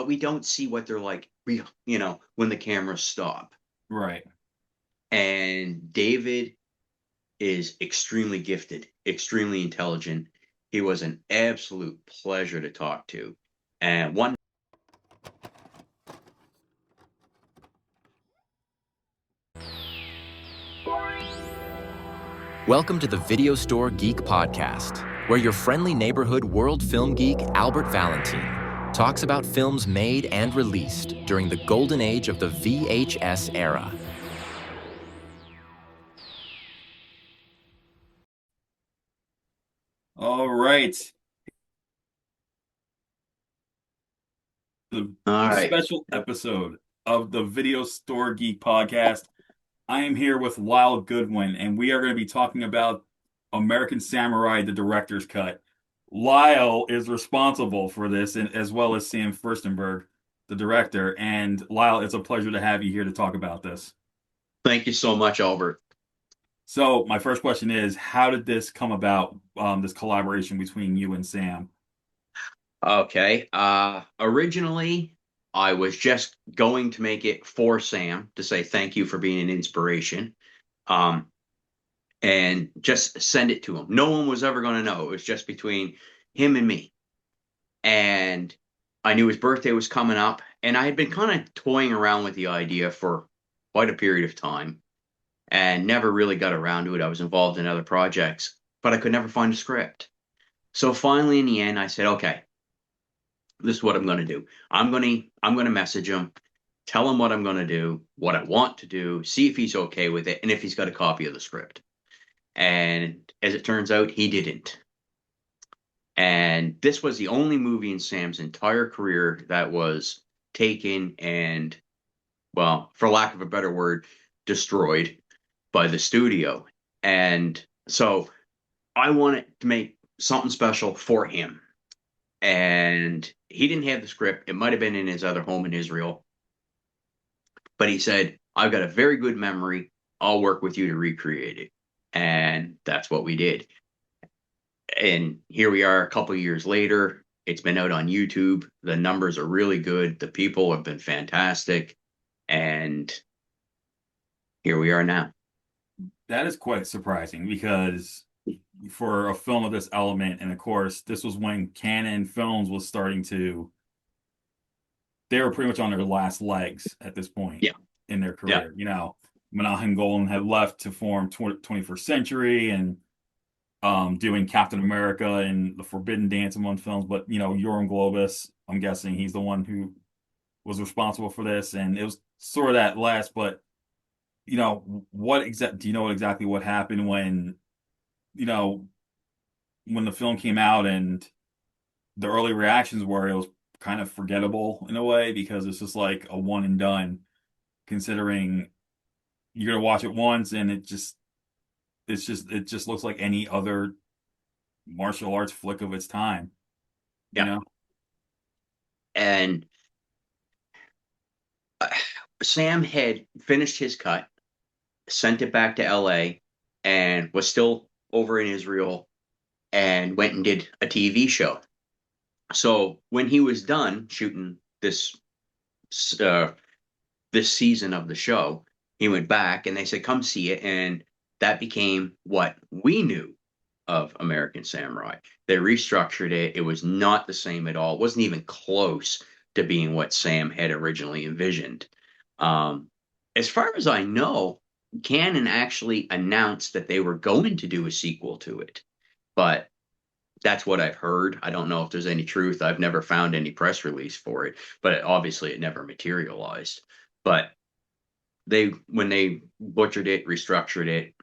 but we don't see what they're like, when the cameras stop. Right. And David is extremely gifted, extremely intelligent. He was an absolute pleasure to talk to. And one Welcome to the Video Store Geek Podcast, where your friendly neighborhood world film geek Albert Valentine talks about films made and released during the golden age of the VHS era. All right. The All right. special episode of the Video Store Geek Podcast. I am here with Lyle Goodwin, and we are going to be talking about American Samurai, the director's cut. Lyle is responsible for this, and as well as Sam Firstenberg, the director. And Lyle, it's a pleasure to have you here to talk about this. Thank you so much, Albert. So, my first question is, how did this come about, this collaboration between you and Sam? Okay. Originally, I was just going to make it for Sam to say thank you for being an inspiration, um, and just send it to him. No one was ever going to know. It was just between him and me. And I knew his birthday was coming up, and I had been kind of toying around with the idea for quite a period of time and never really got around to it. I was involved in other projects, but I could never find a script. So finally, in the end, I said, okay, this is what I'm going to do. I'm going to message him, tell him what I'm going to do, what I want to do, see if he's okay with it, and if he's got a copy of the script. And as it turns out, he didn't. And this was the only movie in Sam's entire career that was taken and, well, for lack of a better word, destroyed by the studio. And so I wanted to make something special for him. And he didn't have the script. It might have been in his other home in Israel. But he said, I've got a very good memory. I'll work with you to recreate it. And that's what we did. And here we are a couple of years later. It's been out on YouTube. The numbers are really good. The people have been fantastic. And here we are now. That is quite surprising because for a film of this element, and of course, this was when Canon Films was starting to, they were pretty much on their last legs at this point Yeah. in their Yeah. career. Menahem Golan had left to form 21st Century and doing Captain America and the Forbidden Dance among films. But, Yoram Globus, I'm guessing he's the one who was responsible for this. And it was sort of that last, but, do you know exactly what happened you know, when the film came out and the early reactions were it was kind of forgettable in a way because it's just like a one and done, considering you're gonna watch it once and it just looks like any other martial arts flick of its time, you Yeah. know? And uh, Sam had finished his cut, sent it back to LA, and was still over in Israel and went and did a TV show. So when he was done shooting uh, this season of the show, he went back and they said, "Come see it," and that became what we knew of American Samurai. They restructured it. It was not the same at all. It wasn't even close to being what Sam had originally envisioned. Um, as far as I know, Canon actually announced that they were going to do a sequel to it, but that's what I've heard. I don't know if there's any truth. I've never found any press release for it, but obviously it never materialized. But when they butchered it, restructured it,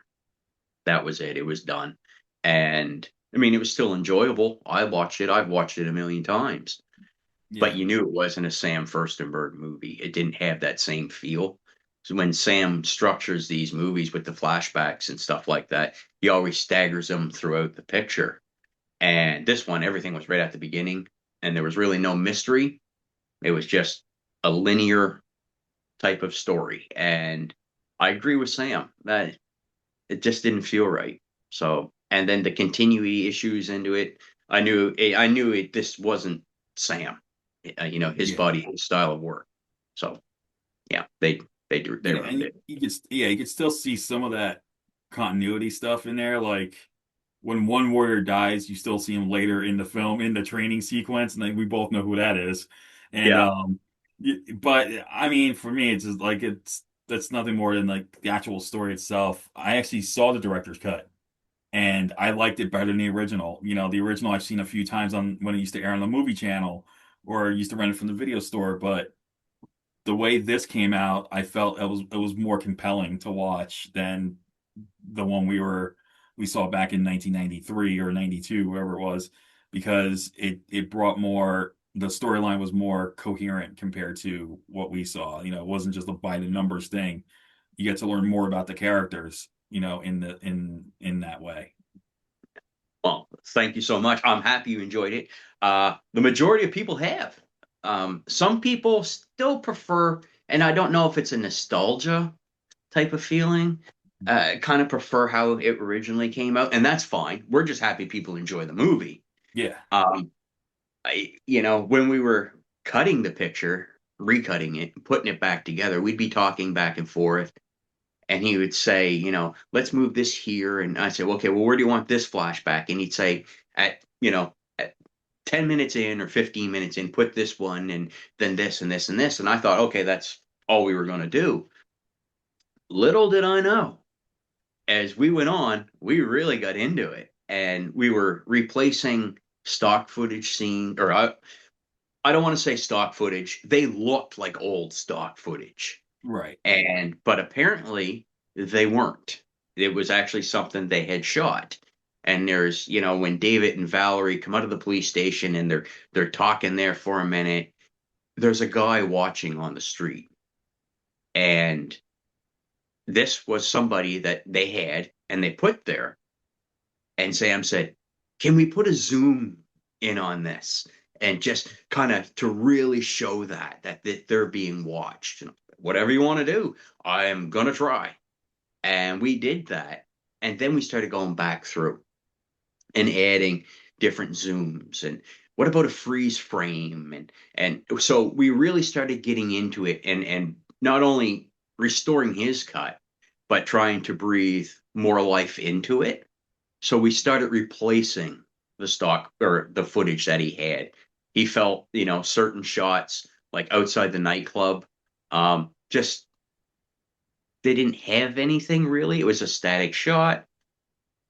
that was it. It was done. And I mean, it was still enjoyable. I watched it. I've watched it a million times, but Yeah. you knew it wasn't a Sam Firstenberg movie. It didn't have that same feel. So when Sam structures these movies with the flashbacks and stuff like that, he always staggers them throughout the picture. And this one, everything was right at the beginning, and there was really no mystery. It was just a linear type of story. And I agree with Sam that it just didn't feel right. So, and then the continuity issues into it, I knew it, this wasn't Sam. his Yeah. body, his style of work. So yeah, they Yeah, ruined and it. you could still see some of that continuity stuff in there. Like when one warrior dies, you still see him later in the film in the training sequence, and then we both know who that is. And Yeah. but I mean, for me, it's just like that's nothing more than like the actual story itself. I actually saw the director's cut, and I liked it better than the original. You know, the original I've seen a few times on when it used to air on the movie channel, or used to rent it from the video store, but the way this came out, I felt it was more compelling to watch than the one we saw back in 1993 or 92, wherever it was, because it brought more. The storyline was more coherent compared to what we saw. You know, it wasn't just a by the numbers thing. You get to learn more about the characters. You know, in that way. Well, thank you so much. I'm happy you enjoyed it. The majority of people have. Some people still prefer, and I don't know if it's a nostalgia type of feeling, kind of prefer how it originally came out, and that's fine. We're just happy people enjoy the movie. Yeah, Um, when we were cutting the picture, recutting it, putting it back together, we'd be talking back and forth, and he would say, let's move this here, and I say, okay, well, where do you want this flashback? And he'd say, at 10 minutes in or 15 minutes in, put this one, and then this and this and this. And I thought, okay, that's all we were going to do. Little did I know, as we went on, we really got into it, and we were replacing stock footage scene, or I don't want to say stock footage. They looked like old stock footage, right. but apparently they weren't. It was actually something they had shot. And there's, when David and Valerie come out of the police station and they're talking there for a minute, there's a guy watching on the street. And this was somebody that they had and they put there. And Sam said, "Can we put a zoom in on this?" And just kind of to really show that they're being watched. Whatever you want to do, I am gonna try. And we did that. And then we started going back through and adding different zooms, and what about a freeze frame, and so we really started getting into it, and not only restoring his cut but trying to breathe more life into it. So we started replacing the stock or the footage that he had. He felt, certain shots like outside the nightclub, just they didn't have anything really. It was a static shot.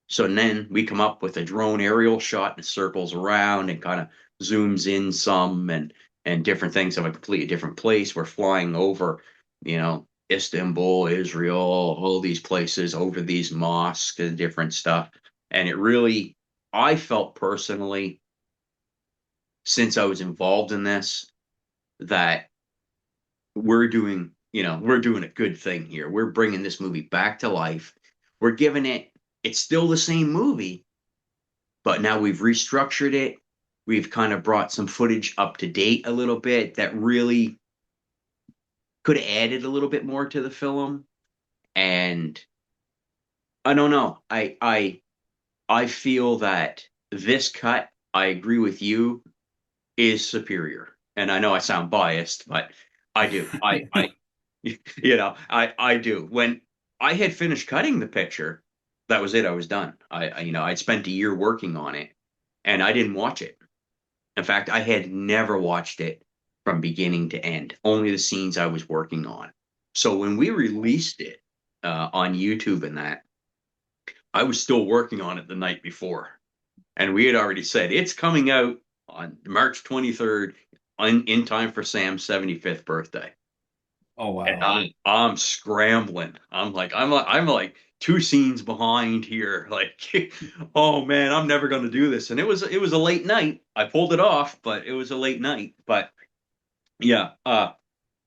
So then we come up with a drone aerial shot and it circles around and kind of zooms in some, and different things of a completely different place. We're flying over, Istanbul, Israel, all these places, over these mosques and different stuff. And it really, I felt personally, since I was involved in this, that we're doing a good thing here. We're bringing this movie back to life. We're giving it's still the same movie, but now we've restructured it. We've kind of brought some footage up to date a little bit that really could have added a little bit more to the film. And I don't know. I feel that this cut, I agree with you, is superior. And I know I sound biased, but I do. I do. When I had finished cutting the picture, that was it. I was done. I'd spent a year working on it, and I didn't watch it. In fact, I had never watched it from beginning to end, only the scenes I was working on. So when we released it on YouTube and that, I was still working on it the night before. And we had already said it's coming out on March 23rd in time for Sam's 75th birthday. Oh And wow. I'm scrambling. I'm like two scenes behind here. Like, oh man, I'm never gonna do this. And it was a late night. I pulled it off, but it was a late night. But yeah,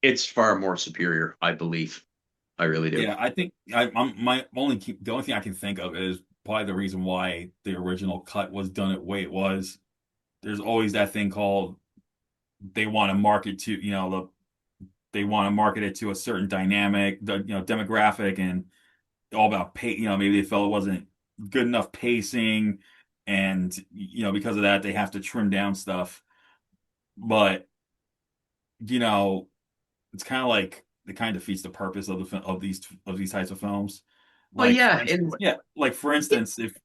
it's far more superior, I believe. I really do. Yeah, I think the only thing I can think of is probably the reason why the original cut was done the way it was. There's always that thing called they want to market to, they want to market it to a certain dynamic, demographic, and all about maybe they felt it wasn't good enough pacing, and because of that they have to trim down stuff. But you know, it's kind of like it kind of defeats the purpose of of these types of films. Well, Like for yeah, instance, and yeah, like for instance, if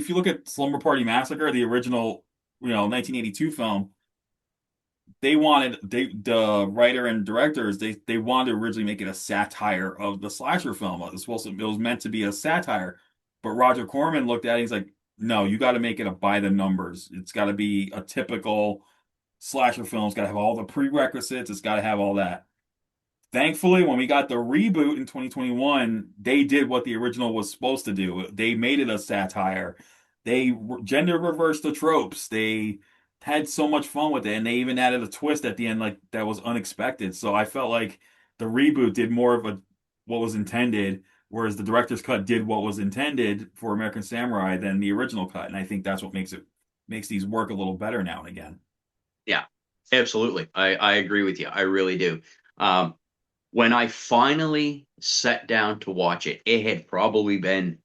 you look at Slumber Party Massacre, the original, 1982 film, the writer and directors they wanted to originally make it a satire of the slasher film. It was meant to be a satire, but Roger Corman looked at it, he's like, no, you got to make it a by the numbers. It's got to be a typical slasher film. It's got to have all the prerequisites. It's got to have all that. Thankfully, when we got the reboot in 2021, they did what the original was supposed to do. They made it a satire. They gender reversed the tropes. They had so much fun with it, and they even added a twist at the end, like that was unexpected. So I felt like the reboot did more of a what was intended, whereas the director's cut did what was intended for American Samurai than the original cut. And I think that's what makes these work a little better now and again. yeah, absolutely. I agree with you. I really do. Um, when I finally sat down to watch it, it had probably been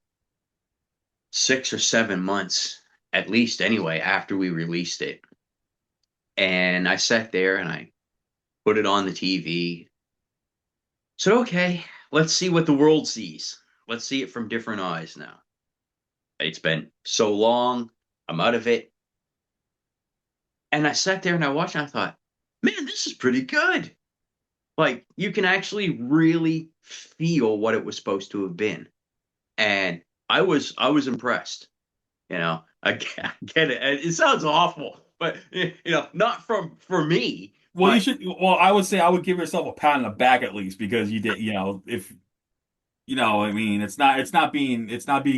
6 or 7 months, at least anyway, after we released it. And I sat there and I put it on the TV. Said, okay, let's see what the world sees. Let's see it from different eyes now. It's been so long. I'm out of it. And I sat there and I watched and I thought, man, this is pretty good. Like you can actually really feel what it was supposed to have been. And I was impressed. I get it. It sounds awful, but not from for me, Well, you but should. Well, I would say I would give yourself a pat on the back at least because you did. If I mean, it's not being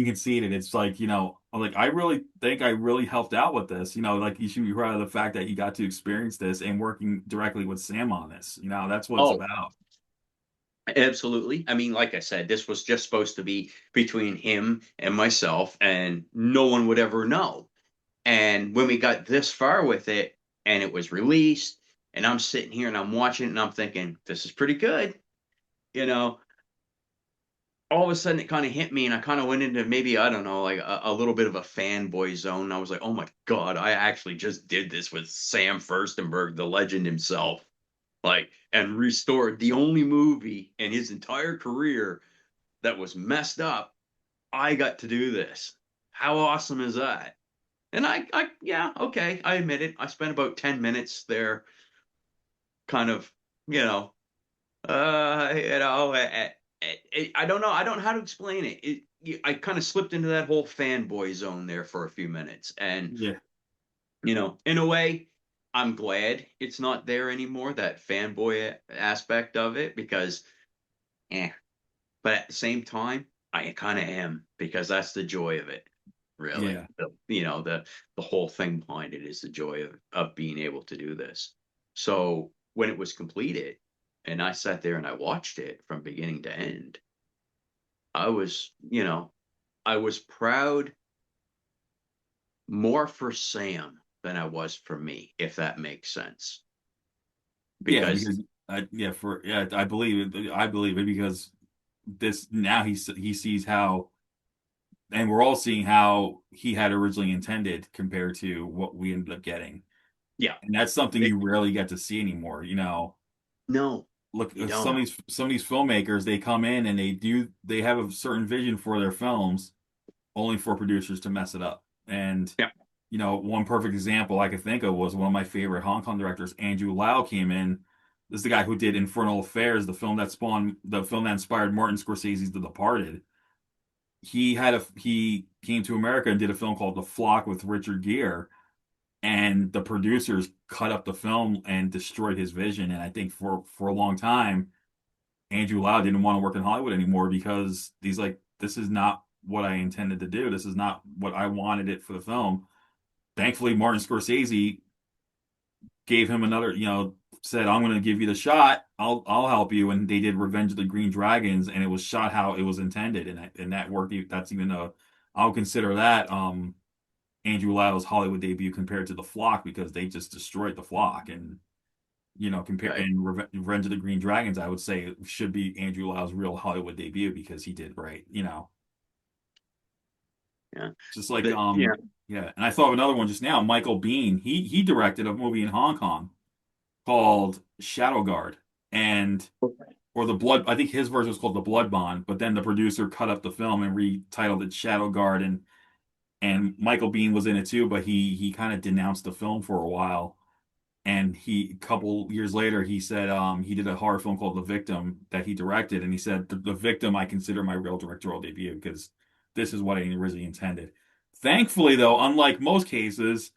conceited. It's like, I'm like, I really think I really helped out with this. Like you should be proud of the fact that you got to experience this and working directly with Sam on this. That's what it's oh, about. absolutely. I mean, like I said, this was just supposed to be between him and myself, and no one would ever know. And when we got this far with it and it was released, and I'm sitting here and I'm watching it and I'm thinking, this is pretty good. You know, all of a sudden it kind of hit me and I kind of went into maybe, I don't know, like a little bit of a fanboy zone. I was like, oh my God, I actually just did this with Sam Firstenberg, the legend himself, like, and restored the only movie in his entire career that was messed up. I got to do this. How awesome is that? And yeah, okay, I admit it. I spent about 10 minutes there, kind of, you know, I don't know. I don't know how to explain it. I kind of slipped into that whole fanboy zone there for a few minutes. And, Yeah, in a way, I'm glad it's not there anymore, that fanboy aspect of it, because, eh. But at the same time, I kind of am, because that's the joy of it, really. yeah, The whole thing behind it is the joy of being able to do this. So when it was completed and I sat there and I watched it from beginning to end, I was, I was proud more for Sam than I was for me, if that makes sense. yeah. Because Because I believe it because this now he sees how, and we're all seeing how he had originally intended compared to what we ended up getting. yeah, And that's something it, you rarely get to see anymore. no, Look, you some don't. of these filmmakers, they come in and they have a certain vision for their films, only for producers to mess it up. And Yeah, one perfect example I could think of was one of my favorite Hong Kong directors, Andrew Lau, came in. This is the guy who did Infernal Affairs, the film that inspired Martin Scorsese's The Departed. He came to America and did a film called The Flock with Richard Gere, and the producers cut up the film and destroyed his vision. And I think for a long time, Andrew Lau didn't want to work in Hollywood anymore because he's like, this is not what I intended to do. This is not what I wanted it for the film. Thankfully, Martin Scorsese gave him another, said, I'm going to give you the shot. I'll help you. And they did Revenge of the Green Dragons, and it was shot how it was intended, and that worked. That's even I'll consider that Andrew Lau's Hollywood debut compared to The Flock because they just destroyed The Flock. And compare right. and Revenge of the Green Dragons, I would say it should be Andrew Lau's real Hollywood debut because he did right. Yeah. Just like But yeah. yeah. And I thought of another one just now. Michael Biehn, he directed a movie in Hong Kong. called Shadow Guard, and or the Blood. I think his version was called the Blood Bond, but then the producer cut up the film and retitled it Shadow Guard, and Michael Biehn was in it too, but he kind of denounced the film for a while. And he, a couple years later, he said he did a horror film called The Victim that he directed, and he said the Victim I consider my real directorial debut because this is what I originally intended. Thankfully, though, unlike most cases,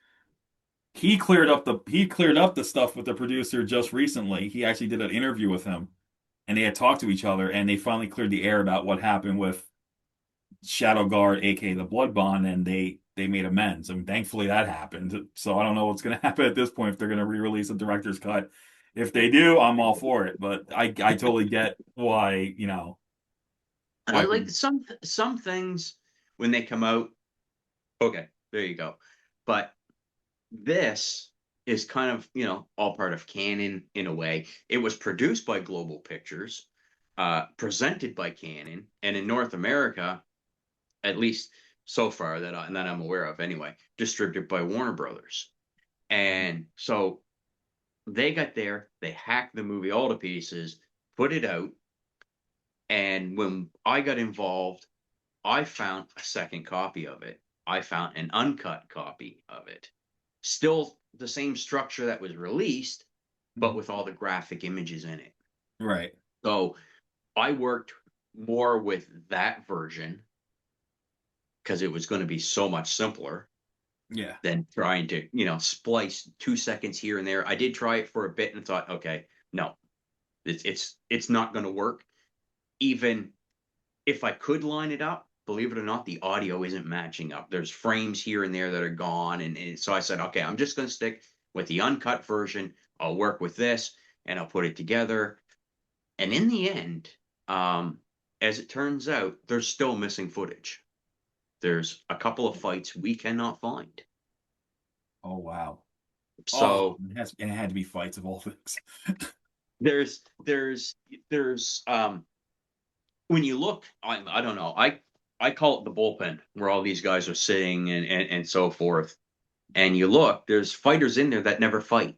he cleared up the stuff with the producer just recently. He actually did an interview with him, and they had talked to each other, and they finally cleared the air about what happened with Shadow Guard, aka the Blood Bond, and they made amends. I mean, thankfully that happened. So I don't know what's going to happen at this point if they're going to re-release a director's cut. If they do, I'm all for it. But I totally get why, why Like some things when they come out, okay, there you go. But this is kind of, all part of canon in a way. It was produced by Global Pictures, presented by Canon, and in North America, at least so far that I'm aware of anyway, distributed by Warner Brothers. And so they got there, they hacked the movie all to pieces, put it out, and when I got involved, I found a second copy of it. I found an uncut copy of it. Still the same structure that was released, but with all the graphic images in it. right. So I worked more with that version because it was going to be so much simpler Yeah. than trying to, splice 2 seconds here and there. I did try it for a bit and thought, okay, no, it's not going to work. Even if I could line it up, believe it or not, the audio isn't matching up. There's frames here and there that are gone. And so I said, okay, I'm just going to stick with the uncut version. I'll work with this and I'll put it together. And in the end, as it turns out, there's still missing footage. There's a couple of fights we cannot find. Oh wow. Oh, So it had to be fights of all things. there's when you look, I don't know, I call it the bullpen where all these guys are sitting and so forth. And you look, there's fighters in there that never fight.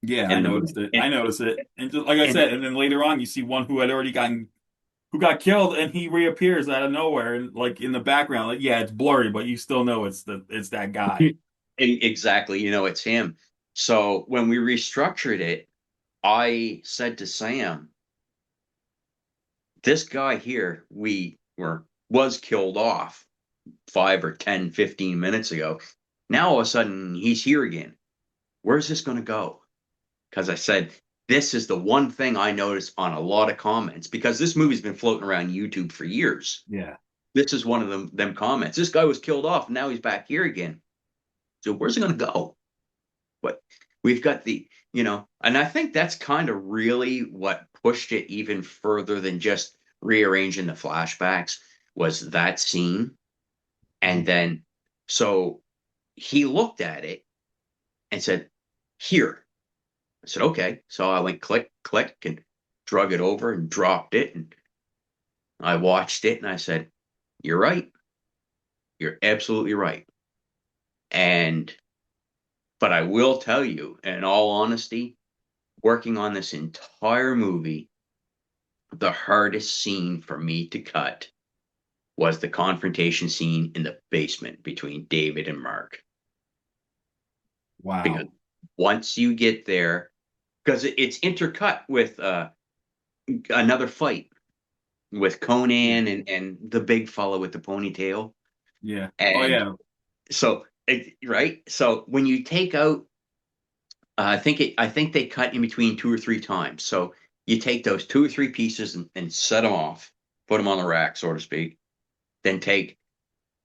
Yeah, I And noticed it. and I noticed it. And just, like I and said, and then later on you see one who had already who got killed, and he reappears out of nowhere and like in the background. Like, yeah, it's blurry, but you still know it's that guy. exactly, it's him. So when we restructured it, I said to Sam, this guy here, was killed off 5 or 10, 15 minutes ago. Now all of a sudden he's here again. Where's this going to go? Because I said, this is the one thing I noticed on a lot of comments because this movie's been floating around YouTube for years. Yeah. This is one of them comments. This guy was killed off. And now he's back here again. So where's it going to go? But we've got and I think that's kind of really what pushed it even further than just rearranging the flashbacks was that scene. And then, so he looked at it and said, here. I said, okay. So I went click, click, and drug it over and dropped it. And I watched it and I said, you're right. You're absolutely right. But I will tell you, in all honesty, working on this entire movie, the hardest scene for me to cut was the confrontation scene in the basement between David and Mark. Because Wow. once you get there, because it's intercut with another fight with Yeah. Conan and the big fellow with the ponytail. Yeah. Oh And yeah. so, right? So when you take out, I think they cut in between 2 or 3 times. So you take those 2 or 3 pieces and set them off, put them on the rack, so to speak, then take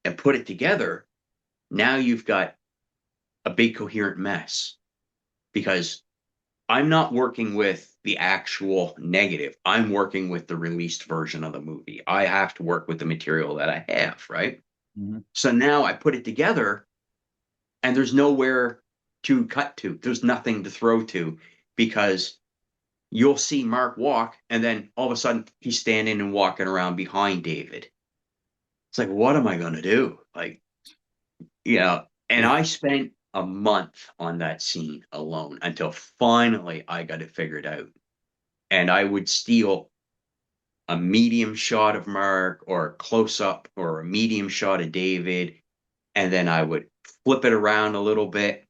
and put it together. Now you've got a big coherent mess because I'm not working with the actual negative. I'm working with the released version of the movie. I have to work with the material that I have, right? Mhm. So now I put it together and there's nowhere to cut to. There's nothing to throw to because you'll see Mark walk and then all of a sudden he's standing and walking around behind David. It's like, what am I going to do? Like, and Yeah. I spent a month on that scene alone until finally I got it figured out. And I would steal a medium shot of Mark or a close up or a medium shot of David, and then I would flip it around a little bit,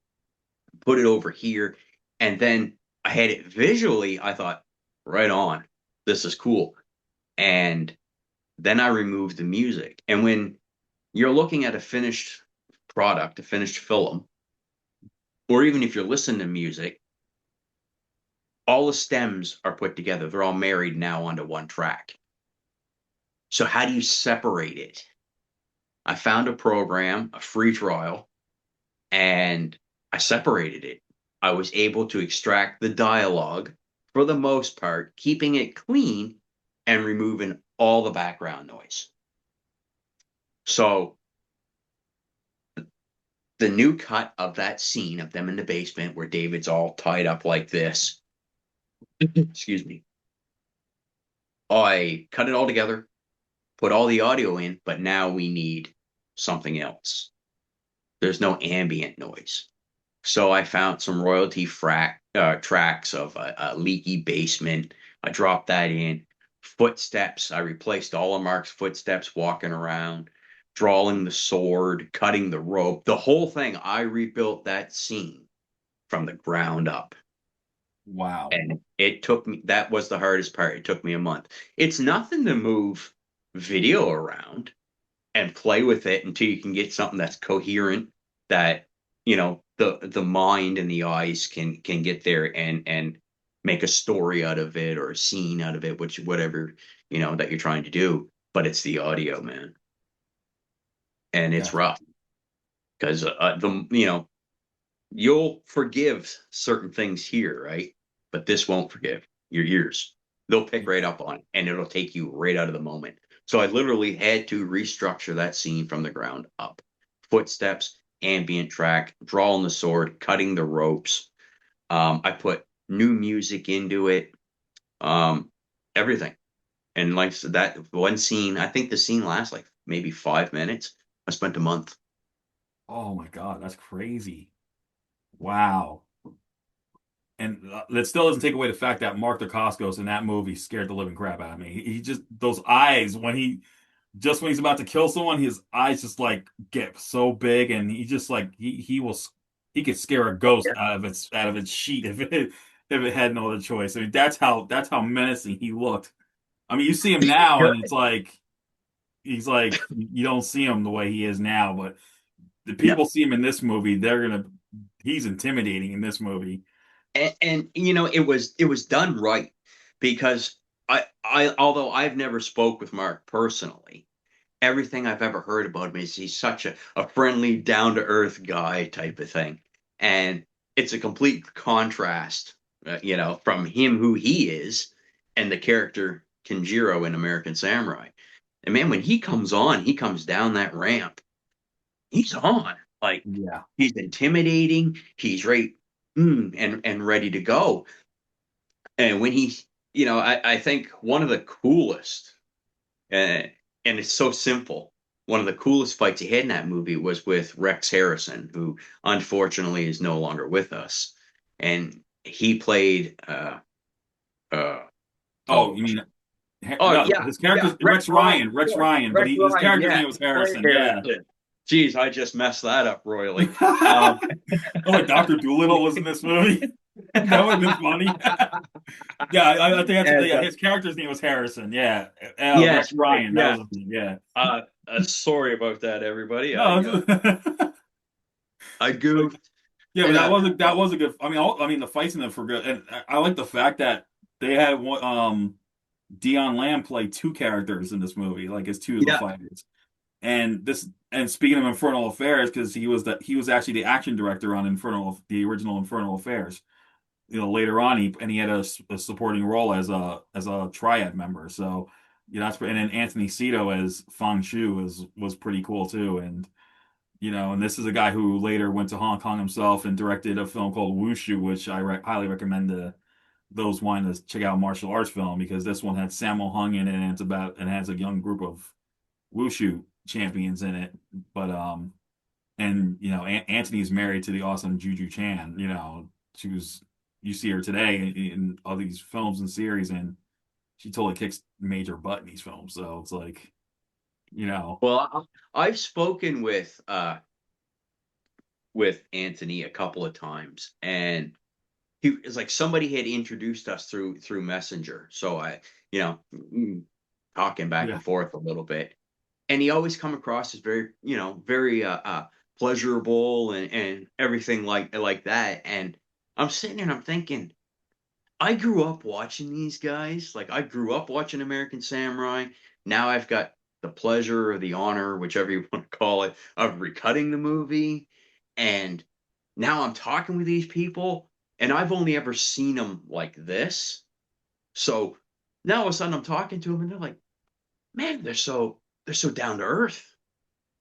put it over here, and then I had it visually. I thought, right on, this is cool. And then I removed the music. And when you're looking at a finished product, a finished film, or even if you're listening to music, all the stems are put together. They're all married now onto one track. So how do you separate it? I found a program, a free trial, and I separated it. I was able to extract the dialogue for the most part, keeping it clean and removing all the background noise. So the new cut of that scene of them in the basement where David's all tied up like this, excuse me, I cut it all together, put all the audio in, but now we need something else. There's no ambient noise. So I found some royalty tracks of a leaky basement. I dropped that in. Footsteps. I replaced all of Mark's footsteps walking around, drawing the sword, cutting the rope. The whole thing. I rebuilt that scene from the ground up. Wow. And it took me, that was the hardest part. It took me a month. It's nothing to move video around and play with it until you can get something that's coherent, that the mind and the eyes can get there and make a story out of it or a scene out of it, which whatever that you're trying to do. But it's the audio, man, and it's Definitely. rough because you'll forgive certain things here, right? But this won't forgive your ears. They'll pick right up on it, and it'll take you right out of the moment. So I literally had to restructure that scene from the ground up. Footsteps, ambient track, drawing the sword, cutting the ropes. I put new music into it, everything. And like so that one scene, I think the scene lasts like maybe 5 minutes. I spent a month. Oh my God, that's crazy. Wow. And that still doesn't take away the fact that Mark Dacascos in that movie scared the living crap out of me. He just, those eyes, when he's about to kill someone, his eyes just like get so big, and he just like he could scare a ghost out of its sheet if it had no other choice. I mean, that's how menacing he looked. I mean, you see him now, and it's like he's like you don't see him the way he is now, but the Yeah. people see him in this movie, he's intimidating in this movie. And it was done right because I although I've never spoke with Mark personally, everything I've ever heard about him is he's such a friendly, down to earth guy type of thing, and it's a complete contrast, from him who he is and the character Kenjiro in American Samurai. And man, when he comes on, he comes down that ramp. He's on. Like Yeah. he's intimidating. He's right, and ready to go. And when I think one of the coolest, and it's so simple. One of the coolest fights he had in that movie was with Rex Harrison, who unfortunately is no longer with us. And he played, uh, Oh, oh, you mean oh no? yeah, His yeah, character's Rex Rex Ryan, Ryan, Rex yeah, Ryan, but Rex his Ryan, character's yeah, name was played Harrison. Yeah. Harrison. Geez, I just messed that up royally. Um, Oh, like Dr. Doolittle was in this movie. That would have been funny. Yeah, I think and yeah, his character's name was Harrison. Yeah, Rex yes, right, Ryan. That yeah. was his name. Yeah. Sorry about that, everybody. No. I But goofed, yeah, but and that was a good. I mean, the fights in them for good, and I like the fact that they had one. Dion Lamb played two characters in this movie, like as two of the yeah, fighters. And speaking of Infernal Affairs, because he was actually the action director on the original Infernal Affairs. Later on, he had a supporting role as a triad member. So, and then Anthony Cito as Fang Shu was pretty cool too. And this is a guy who later went to Hong Kong himself and directed a film called Wushu, which I highly recommend to those wanting to check out martial arts film, because this one had Sammo Hung in it, and it has a young group of Wushu champions in it. But And Anthony's married to the awesome Juju Chan. She was you see her today in all these films and series, and she totally kicks major butt in these films. So it's like, you know, Well, I've spoken with Anthony a couple of times, and he is like somebody had introduced us through Messenger. So you know, talking back yeah, and forth a little bit, and he always come across as very, very pleasurable and everything like that. And I'm sitting and I'm thinking, I grew up watching these guys. Like I grew up watching American Samurai. Now I've got the pleasure or the honor, whichever you want to call it, of recutting the movie. And now I'm talking with these people, and I've only ever seen them like this. So now all of a sudden I'm talking to them, and they're like, "Man, they're so down to earth."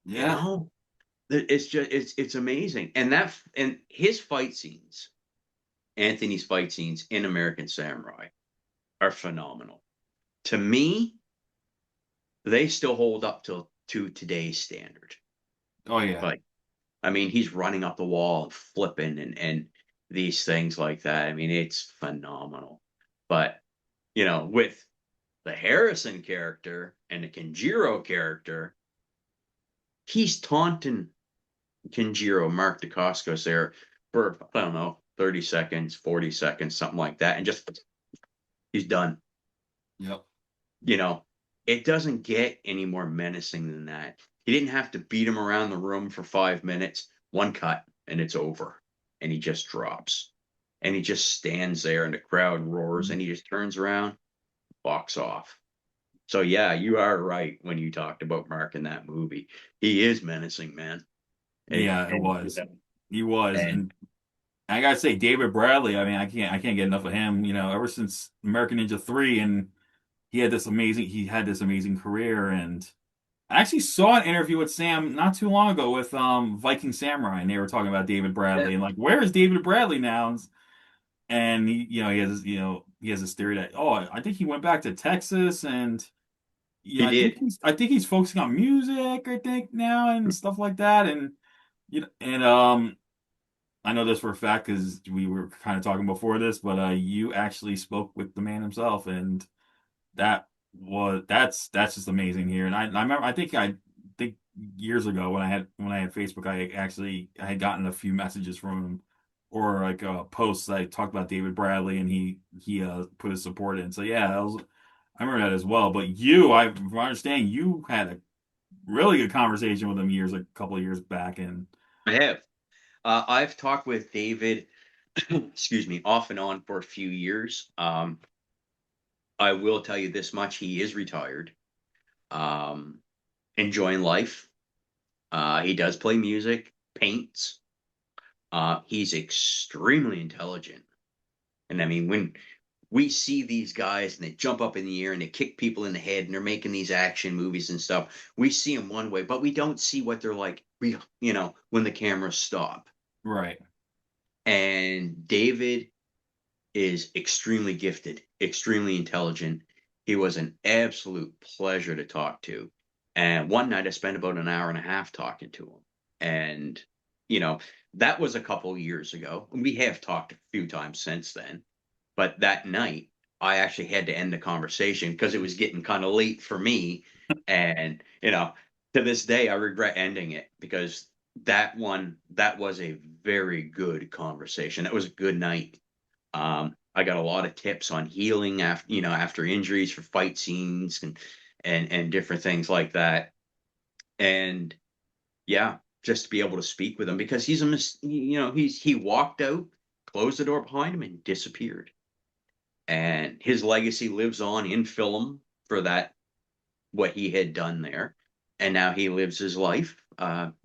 You yeah, know, it's just it's amazing. And his fight scenes, Anthony's fight scenes in American Samurai are phenomenal. To me, they still hold up to today's standard. oh yeah, Like, I mean, he's running up the wall and flipping and these things like that. I mean, it's phenomenal. But, with the Harrison character and the Kenjiro character, he's taunting Kenjiro, Mark Dacascos there for, I don't know, 30 seconds, 40 seconds, something like that. And just, he's done. yep, you know, it doesn't get any more menacing than that. He didn't have to beat him around the room for 5 minutes, one cut, and it's over. And he just drops. And he just stands there and the crowd roars and he just turns around, walks off. So yeah, you are right when you talked about Mark in that movie. He is menacing, man. And, yeah, it and, was. He was, and and I gotta say, David Bradley. I mean, I can't get enough of him. Ever since American Ninja 3, and he had this amazing career. And I actually saw an interview with Sam not too long ago with Viking Samurai, and they were talking about David yeah, Bradley and like, where is David Bradley now? And he has this theory that, oh, I think he went back to Texas, and he did. I think he's focusing on music, I think now, and stuff like that. And I know this for a fact because we were kind of talking before this, but you actually spoke with the man himself, and that's just amazing here. And I remember, I think years ago when I had Facebook, I had gotten a few messages from him, or like posts that talked about David Bradley, and he put his support in. So yeah, I remember that as well. But from my understanding, you had a really good conversation with him a couple of years back, and I have. I've talked with David, excuse me, off and on for a few years. I will tell you this much: he is retired, um, enjoying life. He does play music, paints. He's extremely intelligent, and I mean, when we see these guys and they jump up in the air and they kick people in the head and they're making these action movies and stuff, we see them one way, but we don't see what they're like. When the cameras stop. right, And David is extremely gifted, extremely intelligent. He was an absolute pleasure to talk to. And one night I spent about an hour and a half talking to him. And, you know, that was a couple years ago. We have talked a few times since then. But that night, I actually had to end the conversation because it was getting kind of late for me. And, to this day, I regret ending it because that was a very good conversation. That was a good night. I got a lot of tips on healing after injuries for fight scenes and different things like that. And yeah, just to be able to speak with him because he walked out, closed the door behind him, and disappeared. And his legacy lives on in film for that what he had done there, and now he lives his life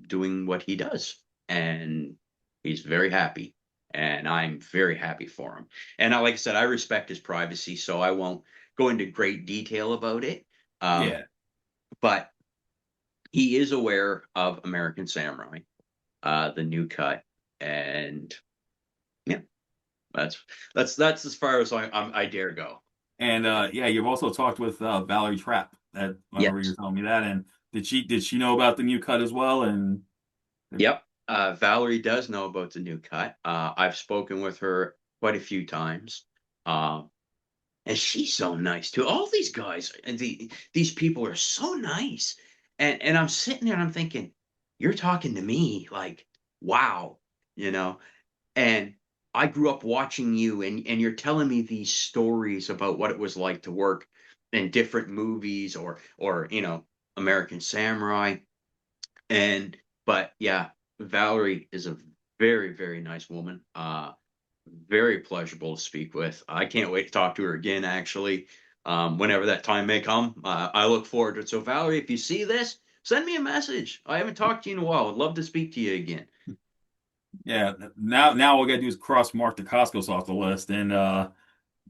doing what he does, and he's very happy, and I'm very happy for him. And like I said, I respect his privacy, so I won't go into great detail about it. Um, yeah. but he is aware of American Samurai, the new cut, and yeah, that's that's as far as I dare go. And yeah, you've also talked with Valerie Trapp. That I remember you Yes. were telling me that. And did she know about the new cut as well? And Yep. Valerie does know about the new cut. I've spoken with her quite a few times. Um, and she's so nice too. All these guys and these people are so nice. And I'm sitting there and I'm thinking, you're talking to me like, wow, you know. And I grew up watching you and you're telling me these stories about what it was like to work in different movies or American Samurai. And but yeah, Valerie is a very, very nice woman. Very pleasurable to speak with. I can't wait to talk to her again, actually, whenever that time may come. I look forward to it. So, Valerie, if you see this, send me a message. I haven't talked to you in a while. I'd love to speak to you again. Yeah, now all we gotta do is cross Mark Dacascos off the list, and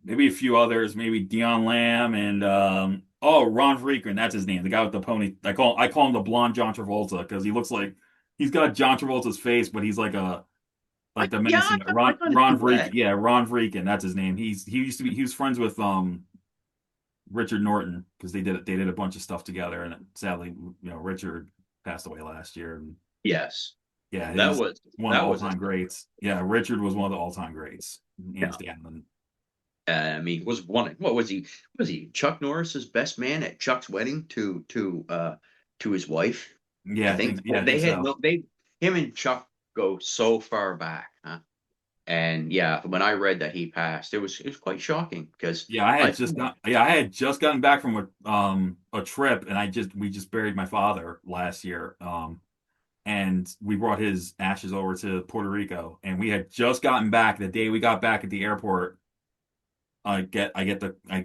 maybe a few others, maybe Dion Lamb and Ron Freakin, that's his name, the guy with the pony. I call him the blonde John Travolta because he looks like he's got John Travolta's face, but he's like the Yeah, menacing I kind of Ron see Freakin. that. Yeah, Ron Freakin, that's his name. He was friends with Richard Norton because they did a bunch of stuff together, and sadly, Richard passed away last year. And Yes, yeah, that he's was one of the that was a all-time greats. Yeah, Richard was one of the all-time greats, yeah. hands down. I mean, was one. What was he? Was he Chuck Norris's best man at Chuck's wedding to his wife? I think Yeah, I think they had so. no they him and Chuck go so far back, huh? And yeah, when I read that he passed, it was quite shocking because I I had just gotten back from a trip, and we just buried my father last year. And we brought his ashes over to Puerto Rico, and we had just gotten back. The day we got back at the airport, I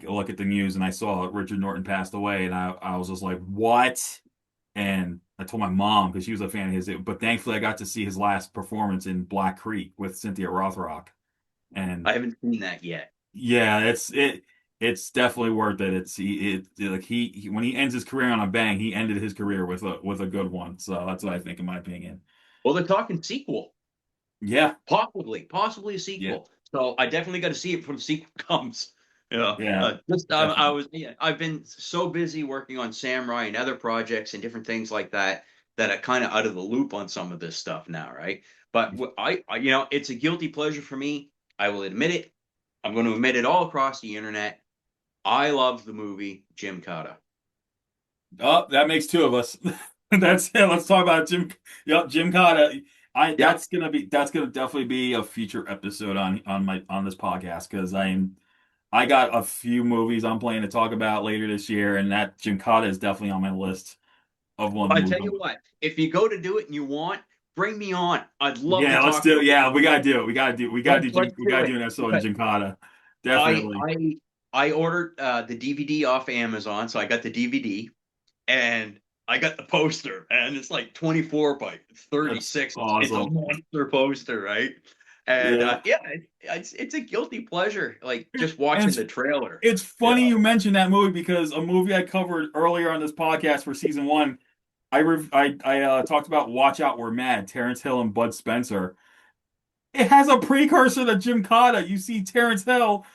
look at the news, and I saw Richard Norton passed away, and I was just like, what? And I told my mom because she was a fan of his, but thankfully I got to see his last performance in Black Creek with Cynthia Rothrock. And haven't seen that yet. yeah, it's definitely worth it. Like when he ends his career on a bang, he ended his career with a good one. So that's what I think, in my opinion. Well, they're talking sequel, Yeah, possibly a yeah, sequel. So I definitely got to see it before the sequel comes. yeah, Just I definitely. was yeah, I've been so busy working on Samurai and other projects and different things like that that I kind of out of the loop on some of this stuff now, right? But it's a guilty pleasure for me. I will admit it. I'm going to admit it all across the internet. I love the movie Jim Cotta. Oh, that makes two of us. That's it. Let's talk about Jim. Yep, Jim Cotta. Yep. That's gonna definitely be a future episode on this podcast because I got a few movies I'm planning to talk about later this year, and that Jim Cotta is definitely on my list of one of the I movies. tell you what, if you go to do it and you want, bring me on. I'd love to Yeah, let's talk do it. about the Yeah, we movie. gotta do it. We Let's gotta do do it. an episode on Jim Cotta. I Definitely. I I ordered the DVD off Amazon, so I got the DVD and I got the poster, and it's like 24 by That's 36. It's a awesome. monster poster, right? And Yeah. yeah, it's a guilty pleasure, like just watching And the trailer. it's Yeah, funny you mentioned that movie because a movie I covered earlier on this podcast for season one, I talked about Watch Out We're Mad, Terrence Hill and Bud Spencer. It has a precursor to Jim Cotta. You see Terrence Hill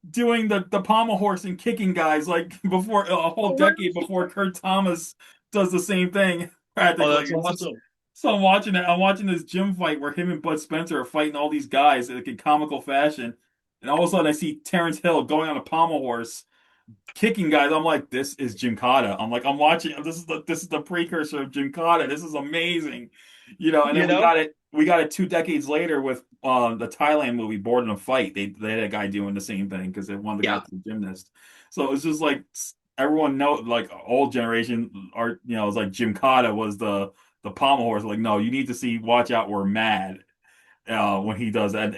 doing the pommel horse and kicking guys like before a whole oh, decade really? before Kurt Thomas does the same thing Oh, practically. that's It's just awesome. so I'm watching it. I'm watching this gym fight where him and Bud Spencer are fighting all these guys like in comical fashion, and all of a sudden I see Terrence Hill going on a pommel horse kicking guys. I'm like, this is Jim Cotta. I'm like, I'm watching. This is the precursor of Jim Cotta. This is amazing, And then You know? we got it 2 decades later with the Thailand movie Born in a Fight. They had a guy doing the same thing because they wanted the guy Yeah. to be a gymnast. So it's just like everyone know like old generation art. It's like Jim Cotta was the pommel horse. Like, no, you need to see Watch Out We're Mad. When he does that,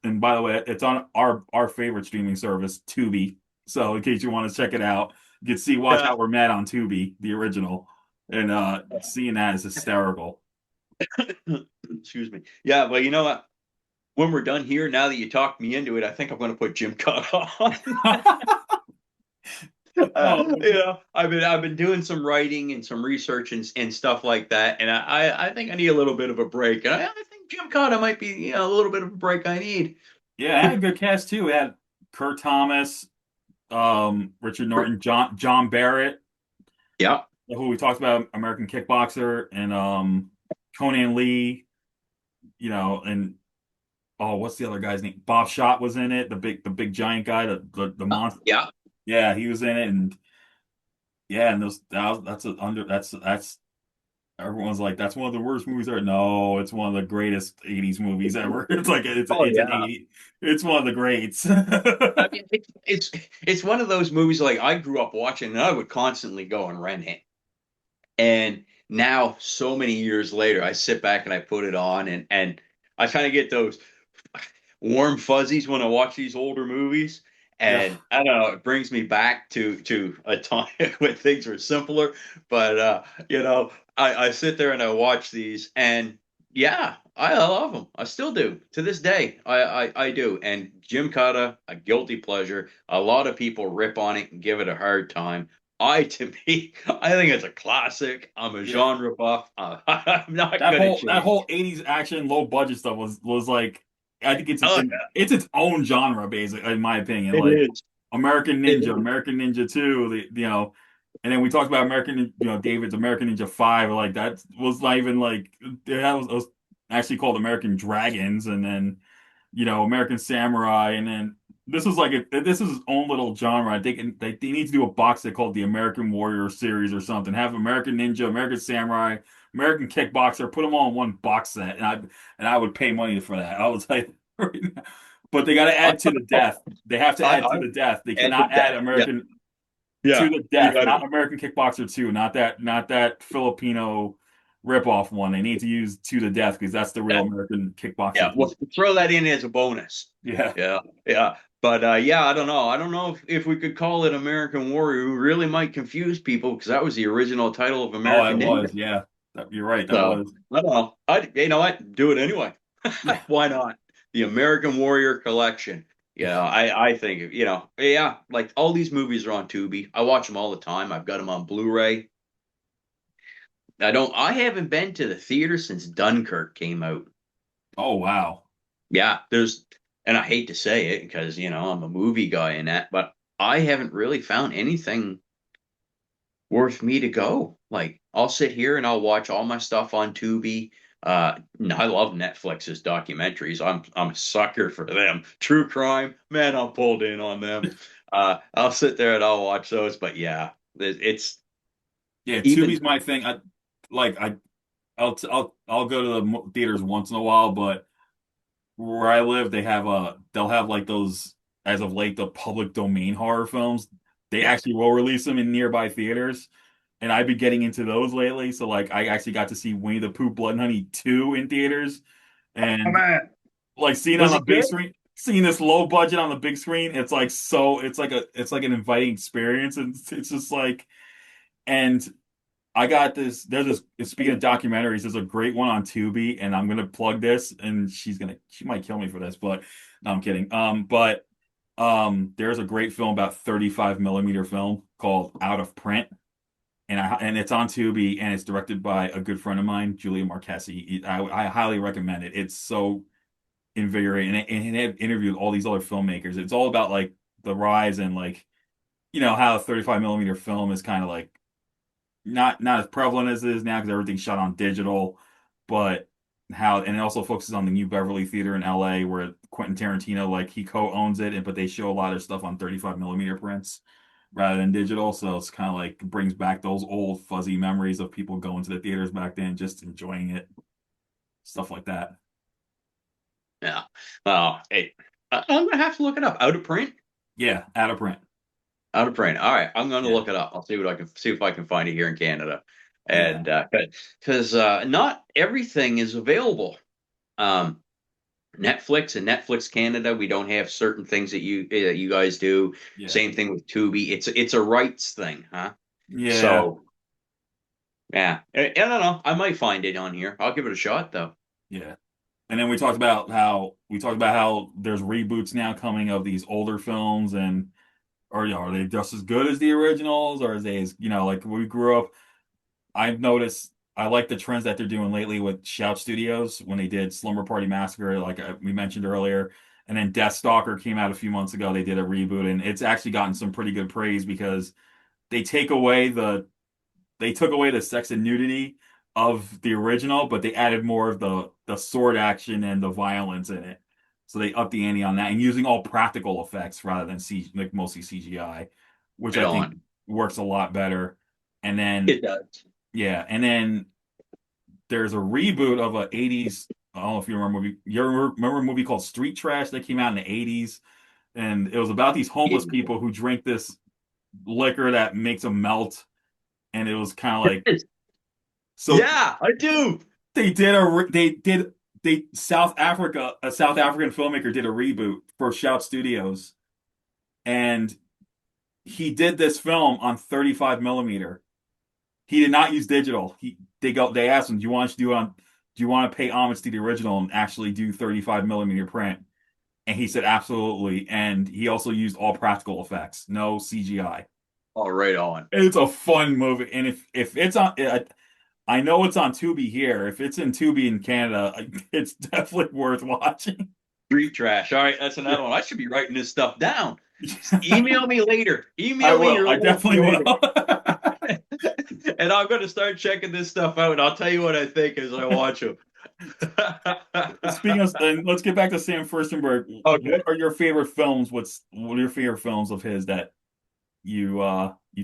and by the way, it's on our favorite streaming service, Tubi. So in case you want to check it out, you can see Watch Yeah. Out We're Mad on Tubi, the original, and seeing that is hysterical. Excuse me. Yeah, well, you know what? When we're done here, now that you talked me into it, I think I'm going to put Jim Cut on. Oh, I've been doing some writing and some research and stuff like that, and I think I need a little bit of a break, and I think Jim Cotta might be a little bit of a break I need. yeah, it had a good cast too. It had Kurt Thomas, Richard Norton, John Barrett, Yeah, who we talked about, American Kickboxer, and Conan Lee, and oh, what's the other guy's name? Bob Schott was in it, the big giant guy, the monster. Yeah. Yeah, he was in it, and yeah, and that's everyone's like, that's one of the worst movies ever. No, it's one of the greatest 80s movies ever. It's like Oh it's an yeah. 80, it's one of the greats. I mean, it's one of those movies like I grew up watching, and I would constantly go and rent it. And now, so many years later, I sit back and I put it on, and I kind of get those warm fuzzies when I watch these older movies. Yeah. And I don't know, it brings me back to a time when things were simpler. But I sit there and I watch these, and yeah, I love them. I still do to this day. I do. And Jim Cotta, a guilty pleasure. A lot of people rip on it and give it a hard time. To me, I think it's a classic. I'm a Yeah. genre buff. I'm not That gonna whole that change. whole 80s action low budget stuff was like, I think Oh, it's its own genre, basically, in my opinion. it Like is. It is. American Ninja 2, and then we talked about David's American Ninja 5. Like, that was not even like, it was actually called American Dragons, and then American Samurai, and then this is its own little genre. I think they need to do a box set called the American Warrior series or something. Have American Ninja, American Samurai, American Kickboxer, put them all in one box set, and I would pay money for that. I was like, but they got to add to the death. They have to add I to the death. They and to cannot add death. Yeah, American to yeah. the You death, got not to. American Kickboxer 2, not that Filipino ripoff one. They need to use to the death because that's the real American Yeah, Kickboxer well, 2. throw that in as a bonus. Yeah. Yeah, yeah. But yeah, I don't know. I don't know if we could call it American Warrior. We really might confuse people because that was the original title of Oh, it American was. Ninja. Yeah. You're right. That So was. I don't know. You know what? Do it anyway. Yeah. Why not? The American Warrior Collection. Yeah, I think yeah, like all these movies are on Tubi. I watch them all the time. I've got them on Blu-ray. I haven't been to the theater since Dunkirk came out. Oh, wow. Yeah, and I hate to say it because, I'm a movie guy in that, but I haven't really found anything worth me to go. Like, I'll sit here and I'll watch all my stuff on Tubi. I love Netflix's documentaries. I'm a sucker for them. True crime, man, I'm pulled in on them. I'll sit there and I'll watch those, but yeah, it's Yeah. even. Tubi's my thing. I'll go to the theaters once in a while, but where I live, they'll have like those, as of late, the public domain horror films. They Yeah. actually will release them in nearby theaters, and I've been getting into those lately. So like, I actually got to see Winnie the Pooh Blood and Honey 2 in theaters, Oh and man, like seeing it on was a it big good? screen, seeing this low budget on the big screen, it's like an inviting experience, and it's just like, and I got this. Speaking of documentaries, there's a great one on Tubi, and I'm gonna plug this, and she might kill me for this, but no, I'm kidding. There's a great film about 35 millimeter film called Out of Print, and it's on Tubi, and it's directed by a good friend of mine, Julia Marquesi. I highly recommend it. It's so invigorating, and it interviewed all these other filmmakers. It's all about like the rise and like how 35 millimeter film is kind of like not as prevalent as it is now because everything's shot on digital, but and it also focuses on the New Beverly Theater in LA where Quentin Tarantino, like, he co-owns it, but they show a lot of stuff on 35 millimeter prints rather than digital. So it's kind of like brings back those old fuzzy memories of people going to the theaters back then, just enjoying it, stuff like that. Yeah. Oh, hey, I'm gonna have to look it up. Out of print. Yeah, out of print. Out of print. All right, I'm going to Yeah, look it up. I'll see if I can find it here in Canada, yeah, and because not everything is available. Um, Netflix and Netflix Canada, we don't have certain things that you guys do. yeah, Same thing with Tubi. It's a rights thing, huh? yeah, So yeah, I don't know. I might find it on here. I'll give it a shot though. yeah. And then we talked about how there's reboots now coming of these older films, and or are they just as good as the originals, or is they as like we grew up. I've noticed I like the trends that they're doing lately with Shout Studios when they did Slumber Party Massacre, like we mentioned earlier, and then Death Stalker came out a few months ago. They did a reboot, and it's actually gotten some pretty good praise because they take away the they took away the sex and nudity of the original, but they added more of the sword action and the violence in it. So they upped the ante on that and using all practical effects rather than like mostly CGI, which Right I think on. works a lot better. And then It does. yeah, and then there's a reboot of a 80s. I don't know if you remember a movie. You remember a movie called Street Trash that came out in the 80s? And it was about these homeless people who drink this liquor that makes them melt. And it was kind of like so Yeah, I do. they South Africa, a South African filmmaker did a reboot for Shout Studios, and he did this film on 35 millimeter. He did not use digital. They asked him, do you want to pay homage to the original and actually do 35 millimeter print? And he said absolutely. And he also used all practical effects, no CGI. All right on. It's a fun movie, and if it's on, I know it's on Tubi here. If it's in Tubi in Canada, it's definitely worth watching. Street trash. All right, that's another one. I should be writing this stuff down. Email me later. I Email me will. your I list definitely later. will. And I'm going to start checking this stuff out, and I'll tell you what I think as I watch them. Speaking of, and let's get back to Sam Firstenberg. Okay. What are your favorite films? What are your favorite films of his that you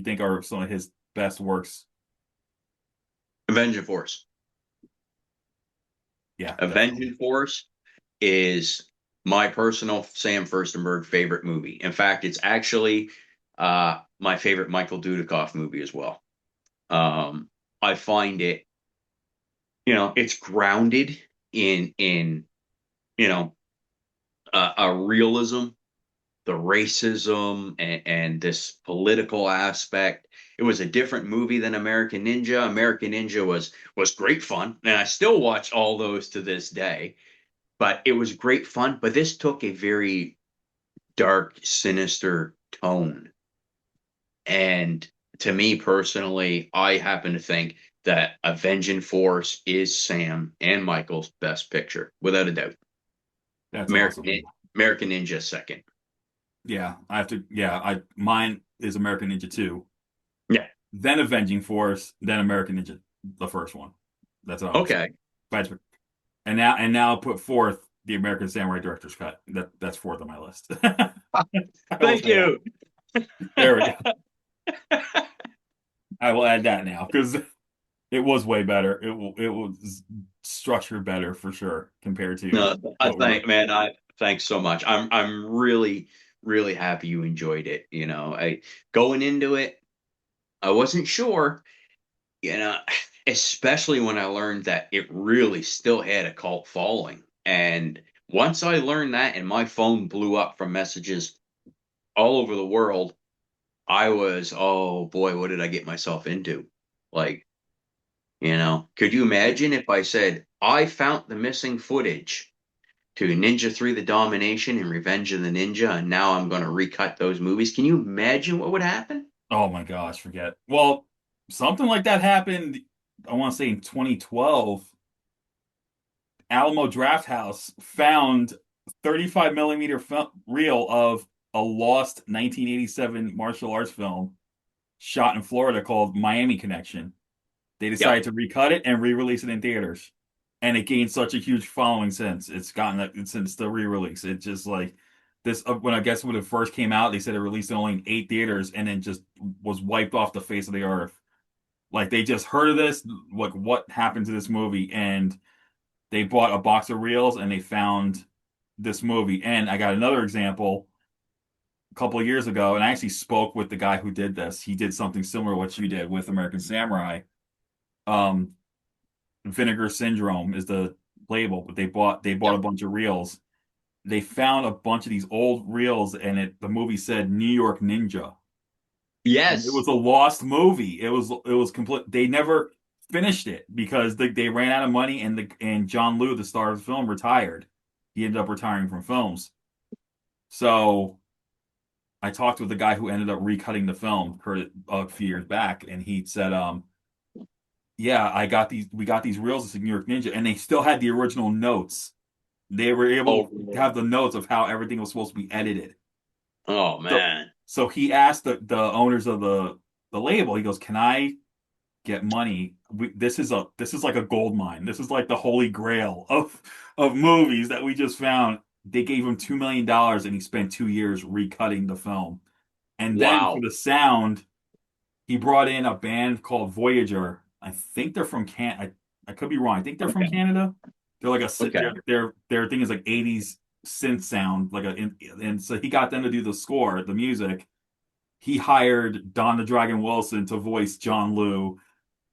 think are some of his best works? Avenging Force. Yeah, definitely. Avenging Force is my personal Sam Firstenberg favorite movie. In fact, it's actually my favorite Michael Dudikoff movie as well. I find it, it's grounded in a realism, the racism and this political aspect. It was a different movie than American Ninja. American Ninja was great fun, and I still watch all those to this day. But it was great fun. But this took a very dark, sinister tone. And to me personally, I happen to think that Avenging Force is Sam and Michael's best picture, without a doubt. That's American awesome. American Ninja second. Yeah, I have to. Yeah, I mine is American Ninja 2, Yeah. then Avenging Force, then American Ninja, the first one. That's what I would say. Okay. But- and now put fourth the American Samurai Director's Cut. That's fourth on my list. I will Thank say that. you. There we go. I will add that now because it was way better. It was structured better for sure compared to No, I what we were. thank man. I thanks so much. I'm really really happy you enjoyed it. I going into it, I wasn't sure. You know, especially when I learned that it really still had a cult following. And once I learned that, and my phone blew up from messages all over the world, I was, oh boy, what did I get myself into? Like, could you imagine if I said I found the missing footage to Ninja 3 The Domination and Revenge of the Ninja, and now I'm going to recut those movies. Can you imagine what would happen? Oh my gosh, forget. Well, something like that happened. I want to say in 2012. Alamo Drafthouse found 35 millimeter reel of a lost 1987 martial arts film shot in Florida called Miami Connection. They Yep. decided to recut it and re-release it in theaters, and it gained such a huge following since it's gotten since the re-release. It's just like this when I guess when it first came out, they said it released in only 8 theaters and then just was wiped off the face of the earth. Like they just heard of this, like what happened to this movie, and they bought a box of reels and they found this movie. And I got another example a couple of years ago, and I actually spoke with the guy who did this. He did something similar to what you did with American Samurai. Um, Vinegar Syndrome is the label, but they bought a Yep. bunch of reels. They found a bunch of these old reels, and the movie said New York Ninja, and it was Yes. a lost movie. It was complete. They never finished it because they ran out of money, and John Liu, the star of the film, retired. He ended up retiring from films. So I talked with the guy who ended up recutting the film, heard it a few years back, and he said, yeah, we got these reels of New York Ninja, and they still had the original notes. They were able Oh, to have the notes of how everything was supposed to be edited. oh So, man. so he asked the owners of the label. He goes, "Can I get money. This is like a gold mine. This is like the holy grail of movies that we just found. They gave him $2 million and he spent 2 years recutting the film. And then for Wow. the sound, he brought in a band called Voyager. I think they're from I could be wrong. I think they're from Okay. Canada. They're like Okay. their thing is like 80s synth sound, and so he got them to do the score, the music. He hired Don the Dragon Wilson to voice John Liu.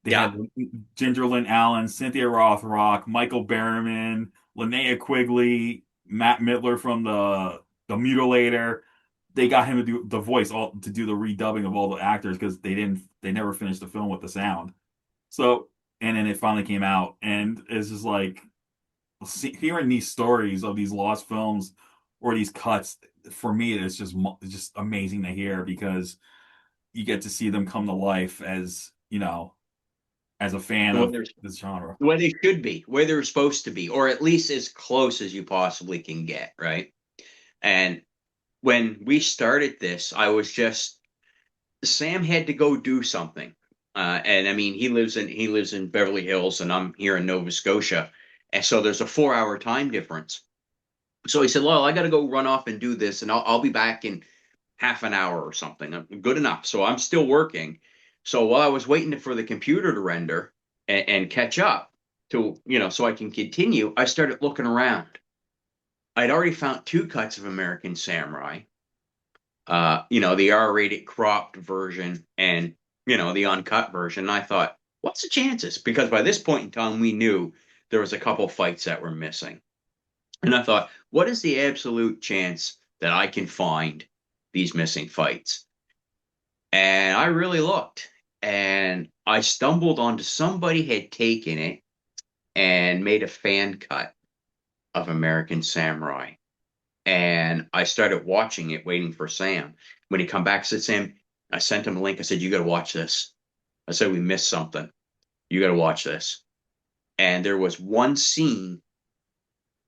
They Yeah. had Ginger Lynn Allen, Cynthia Rothrock, Michael Berryman, Linnea Quigley, Matt Midler from the Mutilator. They got him to do the voice, all to do the redubbing of all the actors because they never finished the film with the sound. So, and then it finally came out, and it's just like hearing these stories of these lost films or these cuts. For me, it's just amazing to hear because you get to see them come to life as as a fan When of there's this genre. where they should be, where they're supposed to be, or at least as close as you possibly can get, right? And when we started this, I was just Sam had to go do something. And I mean, he lives in Beverly Hills, and I'm here in Nova Scotia, and so there's a 4 hour time difference. So he said, "Well, I got to go run off and do this, and I'll be back in half an hour or something." Good enough. So I'm still working. So while I was waiting for the computer to render and catch up to, so I can continue, I started looking around. I'd already found two cuts of American Samurai, the R-rated cropped version and, the uncut version. And I thought, what's the chances? Because by this point in time, we knew there was a couple fights that were missing. And I thought, what is the absolute chance that I can find these missing fights? And I really looked and I stumbled onto somebody had taken it and made a fan cut of American Samurai. And I started watching it, waiting for Sam. When he come back, I said, Sam, I sent him a link. I said, you got to watch this. I said, we missed something. You got to watch this. And there was one scene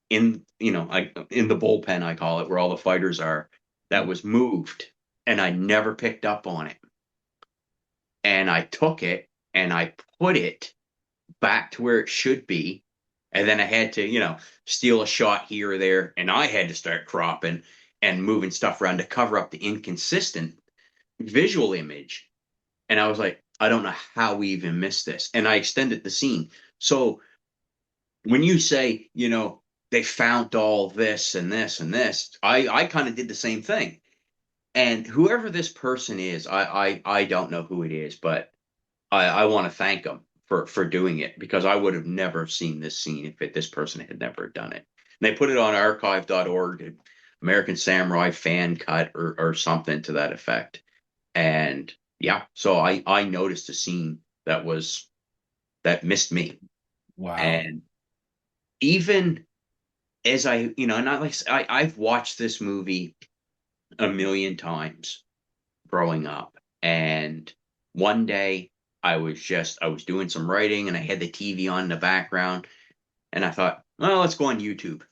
in the bullpen, I call it, where all the fighters are, that was moved. And I never picked up on it. And I took it and I put it back to where it should be. And then I had to, steal a shot here or there. And I had to start cropping and moving stuff around to cover up the inconsistent visual image. And I was like, I don't know how we even missed this. And I extended the scene. So when you say, they found all this and this and this, I kind of did the same thing. And whoever this person is, I don't know who it is, but I want to thank them for doing it because I would have never seen this scene if this person had never done it. And they put it on archive.org, American Samurai fan cut or something to that effect. And yeah, so I noticed a scene that missed me. Wow. And even as not like I've watched this movie a million times growing up. And one day I was doing some writing and I had the TV on in the background and I thought, well, let's go on YouTube.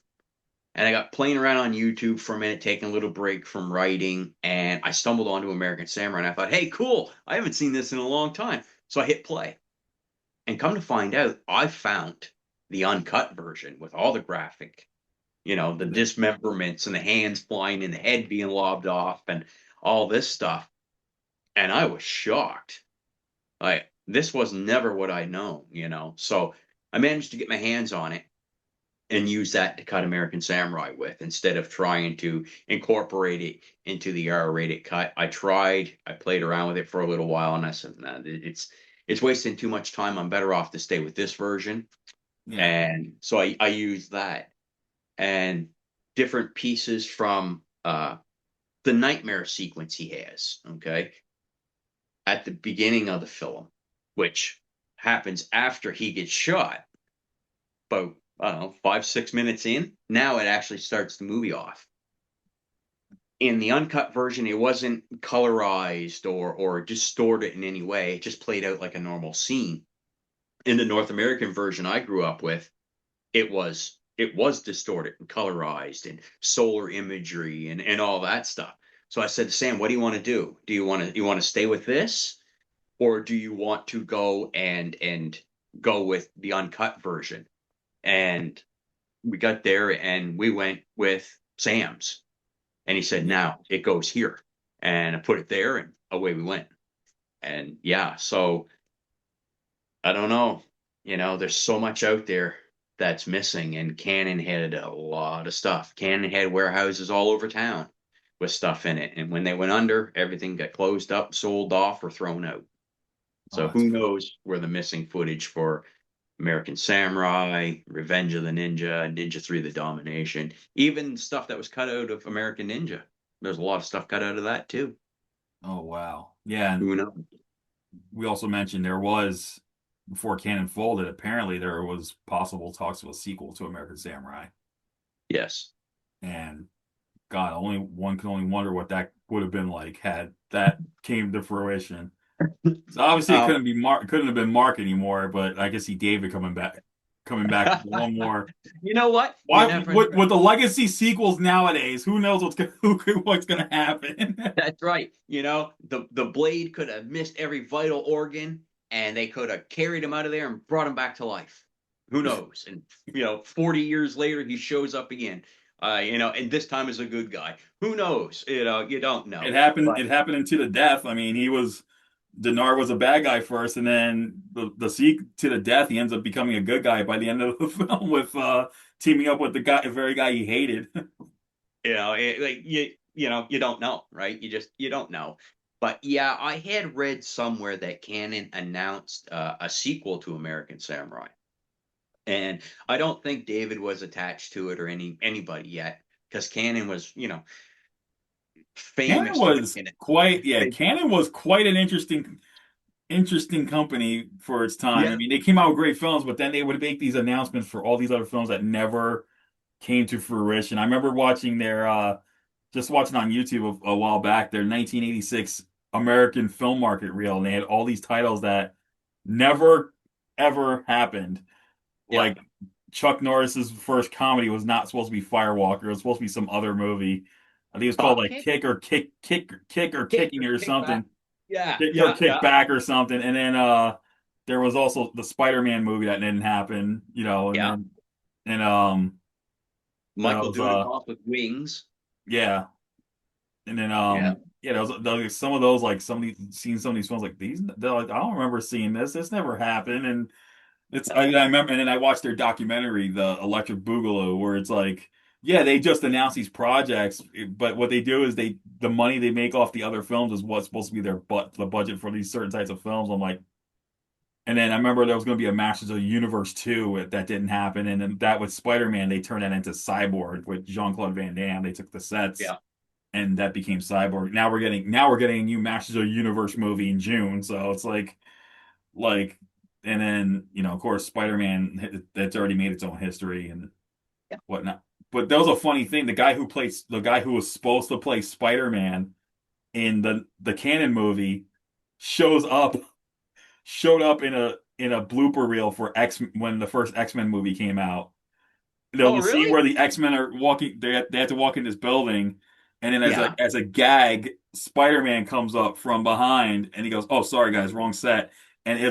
And I got playing around on YouTube for a minute, taking a little break from writing, and I stumbled onto American Samurai and I thought, hey, cool, I haven't seen this in a long time. So I hit play. And come to find out, I found the uncut version with all the graphic, the dismemberments and the hands flying and the head being lobbed off and all this stuff. And I was shocked. Like this was never what I know, So I managed to get my hands on it and use that to cut American Samurai with instead of trying to incorporate it into the R-rated cut. I played around with it for a little while, and I said, nah, it's wasting too much time. I'm better off to stay with this version. Yeah. And so I used that and different pieces from the nightmare sequence he has. Okay, at the beginning of the film, which happens after he gets shot, but I don't know, 5, 6 minutes in, now it actually starts the movie off. In the uncut version, it wasn't colorized or distorted in any way. It just played out like a normal scene. In the North American version I grew up with, it was distorted and colorized and solar imagery and all that stuff. So I said to Sam, what do you want to do? Do you want to stay with this? or do you want to go and go with the uncut version? And we got there and we went with Sam's. And he said, now it goes here. And I put it there and away we went. And yeah, so I don't know. There's so much out there that's missing, and Canon had a lot of stuff. Canon had warehouses all over town with stuff in it. And when they went under, everything got closed up, sold off, or thrown out. Oh, So who knows where the missing footage for American Samurai, Revenge of the Ninja, Ninja 3 The Domination, even stuff that was cut out of American Ninja. There's a lot of stuff cut out of that too. oh wow. Yeah, and Who knows? we also mentioned there was before Canon folded, apparently there was possible talks of a sequel to American Samurai. Yes. And God, only one can only wonder what that would have been like had that came to fruition. So obviously it Um, couldn't have been Mark anymore, but I can see David coming back for one more. you know what? You Why never with the legacy sequels nowadays? Who knows what's gonna happen? That's right. The blade could have missed every vital organ and they could have carried him out of there and brought him back to life. Who knows? And 40 years later he shows up again. And this time as a good guy. Who knows? You don't know. It happened. But It happened into the death. I mean, Dinar was a bad guy first, and then the seek to the death, he ends up becoming a good guy by the end of the film with teaming up with the very guy he hated. like you don't know, right? You don't know. But yeah, I had read somewhere that Canon announced a sequel to American Samurai. And I don't think David was attached to it or anybody yet, because Cannon was, Canon famous for was making it. quite yeah. Canon was quite an interesting company for its time. I Yeah, mean, they came out with great films, but then they would make these announcements for all these other films that never came to fruition. I remember watching their just watching on YouTube a while back their 1986 American film market reel, and they had all these titles that never ever happened. yeah. Like Chuck Norris's first comedy was not supposed to be Firewalker. It was supposed to be some other movie. I think it was called like Okay. Kick or Kick Kicking or or kick back. something. Yeah, Kick or yeah, Kick yeah, Back or something. And then there was also the Spider-Man movie that didn't happen, and yeah. then and that Michael was Dudikoff with wings. yeah. And then Yeah. yeah, there was some of those like seeing some of these films like these they're like I don't remember seeing this. This never happened. And I remember, and then I watched their documentary, The Electric Boogaloo, where it's like, yeah, they just announce these projects, but what they do is the money they make off the other films is what's supposed to be the budget for these certain types of films. I'm like, and then I remember there was going to be a Masters of the Universe 2 that didn't happen, and then that with Spider-Man they turned that into Cyborg with Jean-Claude Van Damme. They took the sets Yeah. and that became Cyborg. Now we're getting a new Masters of the Universe movie in June, so it's like and then of course Spider-Man that's already made its own history and Yeah. whatnot. But that was a funny thing. The guy who was supposed to play Spider-Man in the Canon movie shows up showed up in a blooper reel for X when the first X-Men movie came out. There Oh, was a scene really? where the X-Men are walking. They have to walk in this building, and then as a Yeah. as a gag, Spider-Man comes up from behind, and he goes, "Oh, sorry guys, wrong set." And it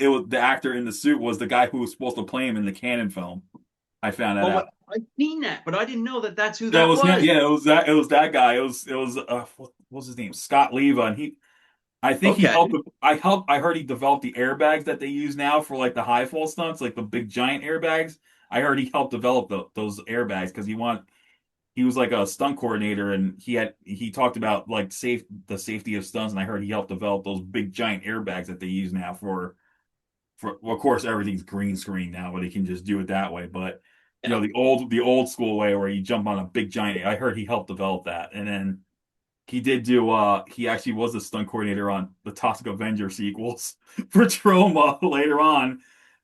was the actor in the suit was the guy who was supposed to play him in the Canon film. I found that Oh, out. I've seen that, but I didn't know that that's who That that was him. was. Yeah, it was that guy. It was what was his name? Scott Leva, and I think he Okay. helped. I heard he developed the airbags that they use now for like the high fall stunts, like the big giant airbags. I heard he helped develop those airbags because he was like a stunt coordinator and he talked about like the safety of stunts, and I heard he helped develop those big giant airbags that they use now for well, of course everything's green screen now, but they can just do it that way. But Yeah. the old school way where you jump on a big giant. I heard he helped develop that, and then he actually was the stunt coordinator on the Toxic Avenger sequels for Troma later on.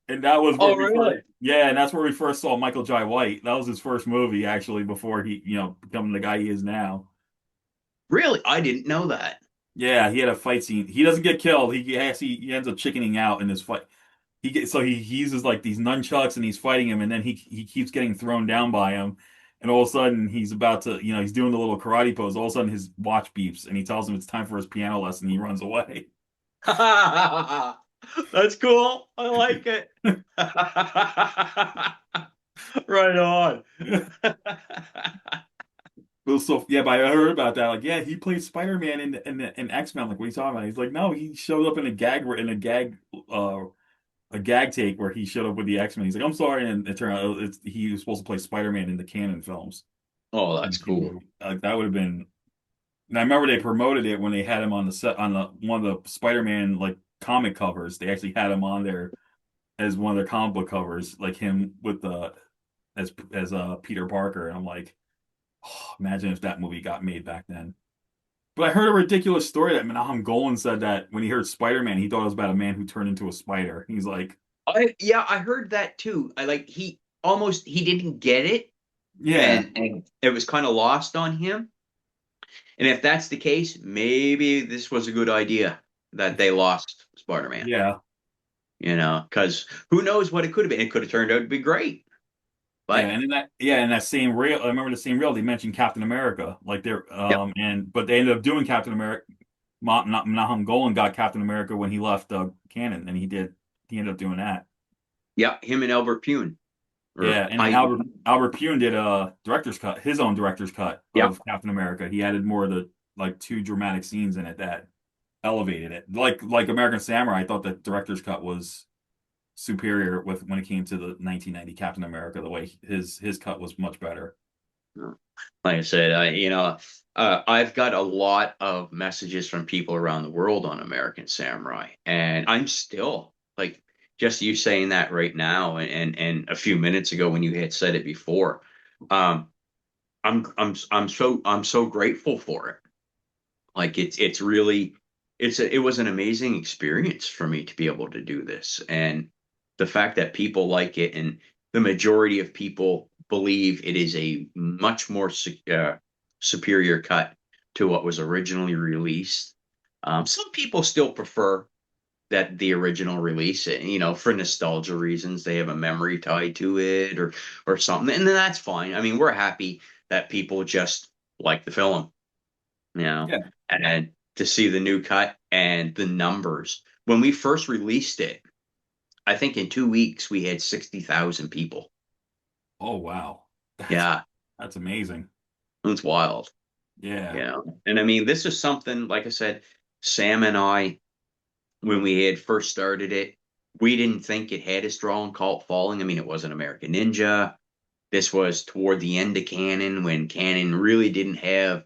And that was where Oh, we first really? yeah, and that's where we first saw Michael Jai White. That was his first movie actually before he, becoming the guy he is now. Really? I didn't know that. Yeah, he had a fight scene. He doesn't get killed. He ends up chickening out in this fight. He uses like these nunchucks and he's fighting him, and then he keeps getting thrown down by him, and all of a sudden he's about to he's doing the little karate pose. All of a sudden his watch beeps and he tells him it's time for his piano lesson. And he runs away. That's cool. I like it. Right on. So yeah, but I heard about that. Like, yeah, he played Spider-Man in X-Men. Like, what are you talking about? He's like, no, he showed up in uh a gag take where he showed up with the X-Men. He's like, I'm sorry, and it turned out he was supposed to play Spider-Man in the canon films. Oh, In that's the Q cool. movie. Like that would have been. And I remember they promoted it when they had him on the set on the one of the Spider-Man like comic covers. They actually had him on there as one of their comic book covers, like him with the as Peter Parker. And I'm like, oh, imagine if that movie got made back then. But I heard a ridiculous story that Menachem Golan said that when he heard Spider-Man, he thought it was about a man who turned into a spider. He's like, I heard that too. I like he didn't get it, yeah, and it was kind of lost on him. And if that's the case, maybe this was a good idea that they lost Spider-Man. yeah, Because who knows what it could have been? It could have turned out to be great, yeah. but In that same reel, I remember the same reel. They mentioned Captain America, like they're yep, but they ended up doing Captain America. Menachem Golan got Captain America when he left canon, and he ended up doing that. yep, him and Albert Pune or Yeah, and then I, Albert Pune did a director's cut, his own director's cut yep, of Captain America. He added more of the like two dramatic scenes in it that elevated it. Like American Samurai, I thought the director's cut was superior with when it came to the 1990 Captain America. The way his cut was much better. like I said, I've got a lot of messages from people around the world on American Samurai, and I'm still like just you saying that right now, and a few minutes ago when you had said it before, um, I'm so grateful for it. Like it's really it was an amazing experience for me to be able to do this, and the fact that people like it, and the majority of people believe it is a much more superior cut to what was originally released. Some people still prefer that the original release, for nostalgia reasons, they have a memory tied to it or something, and then that's fine. I mean, we're happy that people just like the film, you know, Yeah. and to see the new cut and the numbers. When we first released it, I think in 2 weeks we had 60,000 people. Oh wow, that's Yeah, that's amazing. it's wild, Yeah. And I mean, this is something, like I said, Sam and I, when we had first started it, we didn't think it had a strong cult following. I mean, it wasn't American Ninja. This was toward the end of Canon when Canon really didn't have,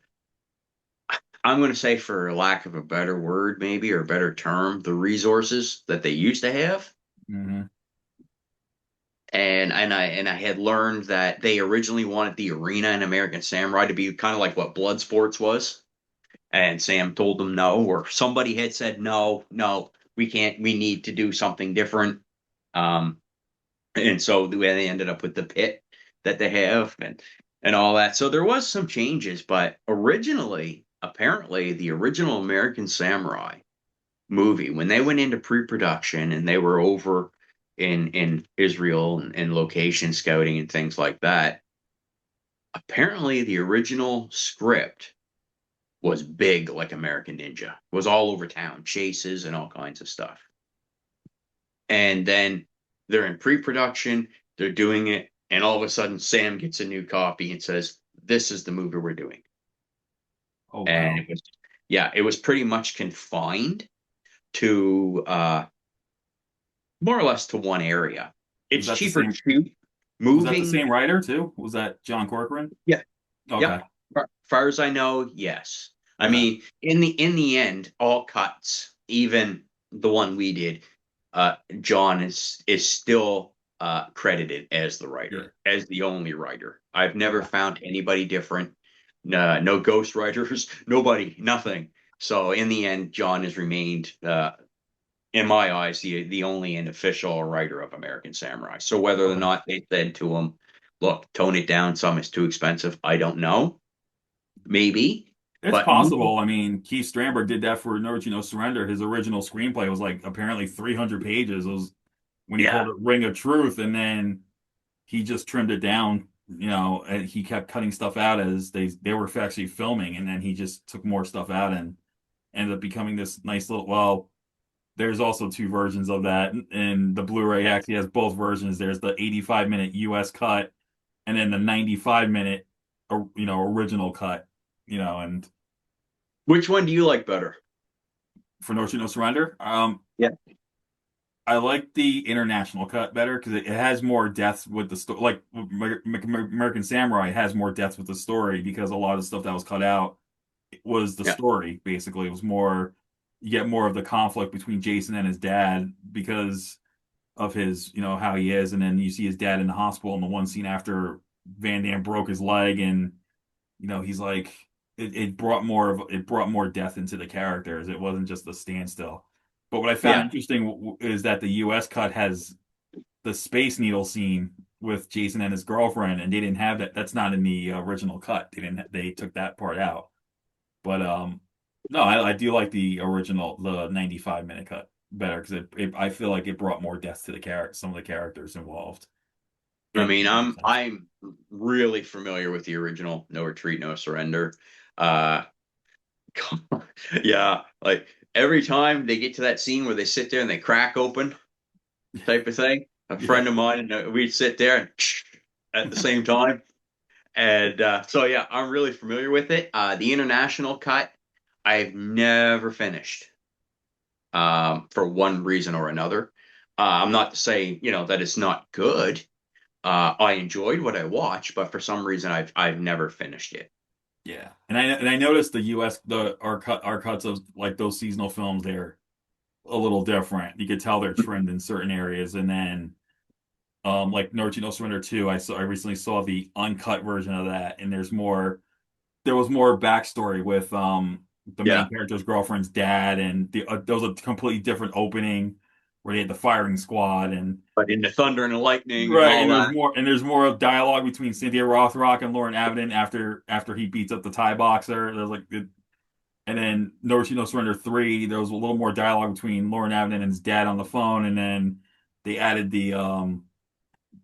I'm going to say, for lack of a better word, maybe, or a better term, the resources that they used to have. Hmm. And I had learned that they originally wanted the arena in American Samurai to be kind of like what Bloodsports was. And Sam told them no, or somebody had said no, no, we can't, we need to do something different. Um, and so they ended up with the pit that they have and all that. So there was some changes, but originally, apparently, the original American Samurai movie, when they went into pre-production and they were over in Israel and location scouting and things like that, apparently the original script was big like American Ninja. It was all over town, chases and all kinds of stuff. And then they're in pre-production, they're doing it, and all of a sudden Sam gets a new copy and says, "This is the movie we're doing." Oh And wow. it was pretty much confined to more or less to one area. Was It's that the cheaper to same? shoot Was that the moving. same writer too? Was that John Corcoran? Yeah, Okay. yep. Far as I know, yes. I Okay. mean, in the end, all cuts, even the one we did, John is still credited as the Yeah. writer, as the only writer. I've never Okay. found anybody different. No ghost writers, nobody, nothing. So in the end, John has remained in my eyes, the only and official writer of American Samurai. So whether or Okay. not they said to him, "Look, tone it down. Some is too expensive," I don't know. Maybe, It's but possible. I mean, Keith Strandberg did that for No No Surrender. His original screenplay was like apparently 300 pages. It was when he yeah, called it Ring of Truth, and then he just trimmed it down. And he kept cutting stuff out as they were actually filming, and then he just took more stuff out and ended up becoming this nice little. Well, there's also two versions of that, and the Blu-ray Yeah. actually has both versions. There's the 85-minute US cut, and then the 95-minute, original cut. And Which one do you like better? for No Retreat, No Surrender, Yeah. I like the international cut better because it has more depth with the story. Like American Samurai has more depth with the story because a lot of the stuff that was cut out was the Yeah. story. Basically, it was more, you get more of the conflict between Jason and his dad because of his, how he is, and then you see his dad in the hospital in the one scene after Van Damme broke his leg, and he's like, it brought more depth into the characters. It wasn't just a standstill. But what I found Yeah. interesting is that the U.S. cut has the Space Needle scene with Jason and his girlfriend, and they didn't have that. That's not in the original cut. They didn't. They took that part out. But no, I do like the original, the 95-minute cut better because I feel like it brought more depth to the character, some of the characters involved, I and it mean, made more sense. I'm really familiar with the original No Retreat, No Surrender. Uh, yeah, like every time they get to that scene where they sit there and they crack open type of thing, a Yeah, friend of mine and we'd sit there and at the same time. And so, yeah, I'm really familiar with it. The international cut, I've never finished for one reason or another. I'm not to say, that it's not good. I enjoyed what I watched, but for some reason, I've never finished it. yeah. And I noticed the U.S. our cuts of like those seasonal films, they're a little different. You could tell they're trimmed in certain areas, and then like No Retreat, No Surrender 2, I recently saw the uncut version of that, and there was more backstory with the Yeah, main character's girlfriend's dad, and there was a completely different opening where they had the firing squad, and but in the thunder and the lightning and right, all that. and there's more of dialogue between Cynthia Rothrock and Lauren Avedon after he beats up the Thai boxer. There's like and then No Retreat, No Surrender 3, there was a little more dialogue between Lauren Avedon and his dad on the phone, and then they added the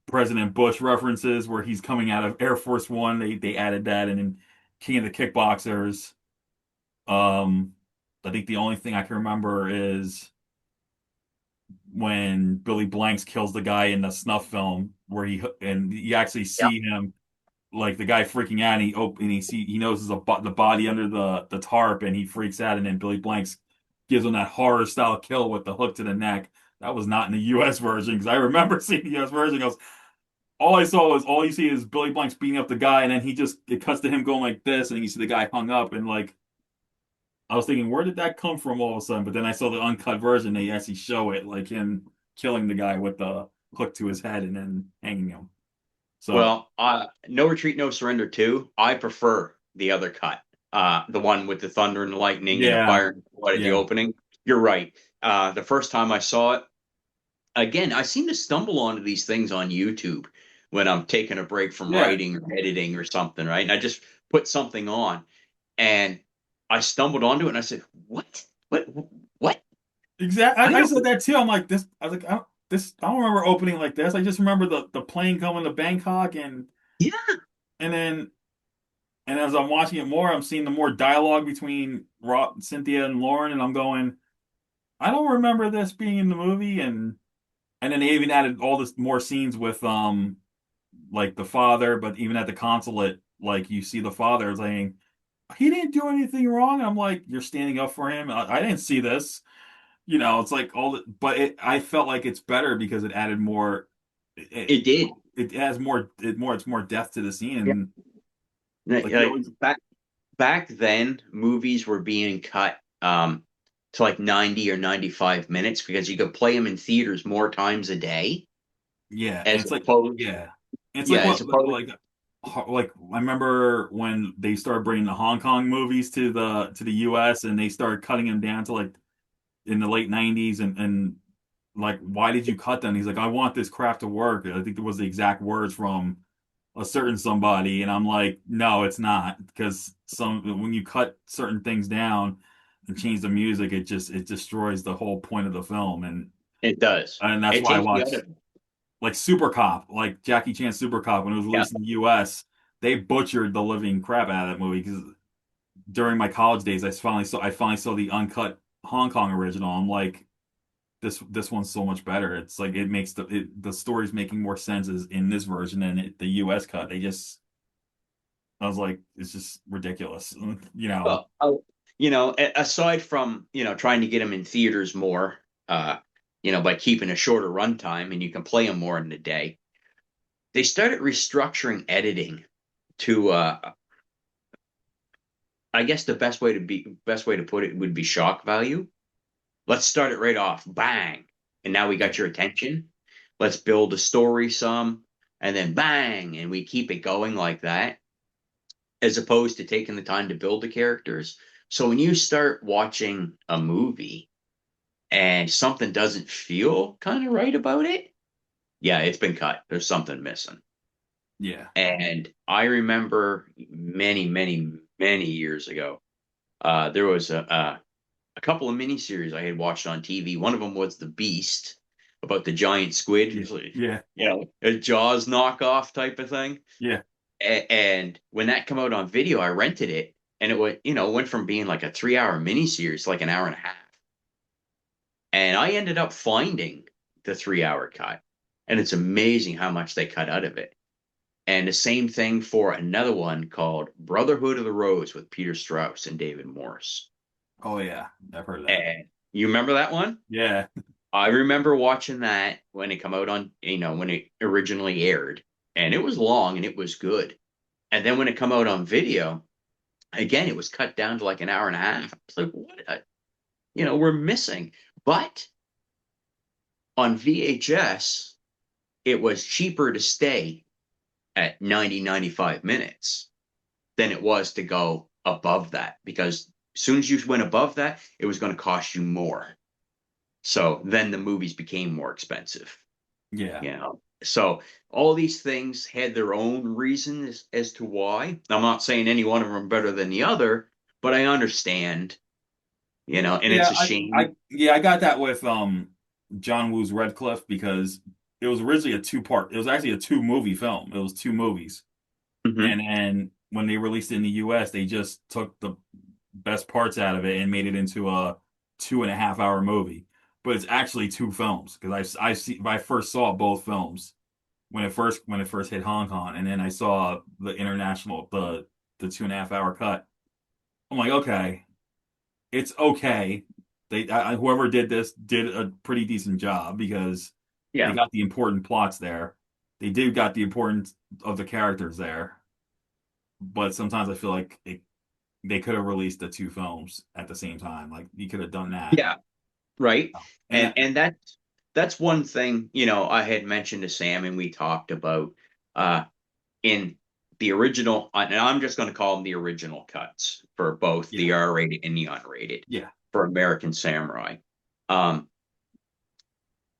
President Bush references where he's coming out of Air Force One. They added that, and then King of the Kickboxers. Um, I think the only thing I can remember is when Billy Blanks kills the guy in the snuff film, where and you actually Yep. see him, like the guy freaking out, and he knows there's the body under the tarp, and he freaks out, and then Billy Blanks gives him that horror style kill with the hook to the neck. That was not in the U.S. version because I remember seeing the U.S. version. Goes, all you see is Billy Blanks beating up the guy, and then it cuts to him going like this, and you see the guy hung up, and like I was thinking, where did that come from all of a sudden? But then I saw the uncut version; they actually show it, like him killing the guy with the hook to his head and then hanging him. So Well, No Retreat, No Surrender 2, I prefer the other cut. The one with the thunder and the lightning and the yeah, fire and blood at the yeah, opening. You're right. The first time I saw it, again, I seem to stumble onto these things on YouTube when I'm taking a break from yeah, writing or editing or something, right? And I just put something on and I stumbled onto it and I said, "What? What? What? exactly. I I don't." said that too. I'm like this. I was like, I don't remember opening like this. I just remember the plane coming to Bangkok, Yeah, and then and as I'm watching it more, I'm seeing the more dialogue between Cynthia and Lauren, and I'm going, I don't remember this being in the movie, and then they even added all this more scenes with like the father, but even at the consulate, like you see the father saying he didn't do anything wrong. And I'm like, you're standing up for him. I didn't see this. It's like but I felt like it's better because it added more. It it did. it has it's more depth to the scene, Yeah. and like you Like always, back then, movies were being cut to like 90 or 95 minutes because you could play them in theaters more times a day yeah, and as it's like opposed, yeah, it's yeah, like as what opposed, like I remember when they started bringing the Hong Kong movies to the U.S. and they started cutting them down to like in the late 90s, and like, why did you cut them? He's like, I want this crap to work. I think it was the exact words from a certain somebody, and I'm like, no, it's not, because when you cut certain things down and change the music, it destroys the whole point of the film, it does. and that's It why I takes you out watched of, like Super Cop, like Jackie Chan Super Cop when it was yeah. released in the U.S. They butchered the living crap out of that movie because during my college days, I finally saw the uncut Hong Kong original. I'm like, this one's so much better. It's like it makes the story's making more sense in this version than the US cut. I was like, it's just ridiculous, you know. Well, aside from, trying to get them in theaters more, uh, by keeping a shorter runtime and you can play them more in a day, they started restructuring editing to, I guess best way to put it would be shock value. Let's start it right off, bang, and now we got your attention. Let's build a story some, and then bang, and we keep it going like that, as opposed to taking the time to build the characters. So when you start watching a movie and something doesn't feel kind of right about it, yeah, it's been cut. There's something missing. Yeah. And I remember many, many, many years ago, there was a couple of miniseries I had watched on TV. One of them was The Beast, about the giant squid, Yeah. Yeah. a Jaws knockoff type of thing. Yeah. And when that came out on video, I rented it, and went from being like a 3 hour miniseries to like an hour and a half. And I ended up finding the 3 hour cut, and it's amazing how much they cut out of it. And the same thing for another one called Brotherhood of the Rose with Peter Strauss and David Morse. Oh yeah, I've heard of that. And you remember that one? Yeah. I remember watching that when it come out on, when it originally aired, and it was long and it was good. And then when it come out on video, again, it was cut down to like an hour and a half. It's like, we're missing. But on VHS, it was cheaper to stay at 95 minutes than it was to go above that, because as soon as you went above that, it was going to cost you more. So then the movies became more expensive. Yeah. So all these things had their own reasons as to why. I'm not saying any one of them better than the other, but I understand, and it's Yeah, a shame. I got that with John Woo's Red Cliff because it was originally a two-part. It was actually a two-movie film. It was two movies. Mhm. And then when they released it in the US, they just took the best parts out of it and made it into a 2.5 hour movie. But it's actually two films because I first saw both films when it first hit Hong Kong, and then I saw the 2.5 hour cut. I'm like, okay, it's okay. Whoever did this did a pretty decent job because they Yeah. got the important plots there. They did got the importance of the characters there, but sometimes I feel like they could have released the two films at the same time. Like you could have done that. Yeah. Right. And And that's one thing, I had mentioned to Sam and we talked about, uh in the original, and I'm just going to call them the original cuts for both yeah, the R-rated and the unrated yeah, for American Samurai. Um,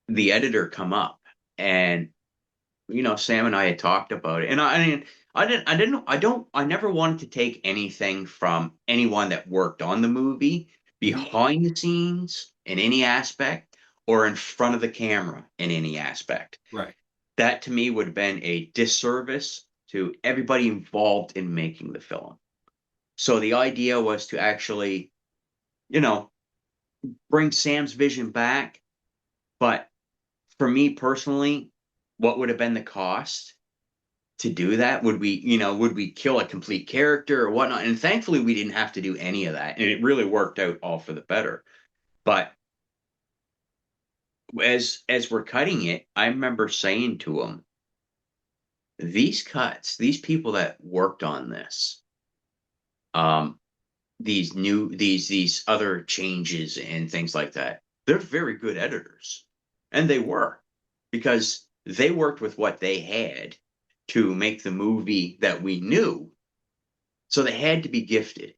the editor come up, and Sam and I had talked about it, and I mean, I never wanted to take anything from anyone that worked on the movie mhm, behind the scenes in any aspect or in front of the camera in any aspect. right, That to me would have been a disservice to everybody involved in making the film. So the idea was to actually, you know, bring Sam's vision back. But for me personally, what would have been the cost to do that? Would we kill a complete character or whatnot? And thankfully, we didn't have to do any of that. And it really worked out all for the better. But as we're cutting it, I remember saying to him, these cuts, these people that worked on this, um, these other changes and things like that, they're very good editors. And they were, because they worked with what they had to make the movie that we knew. So they had to be gifted.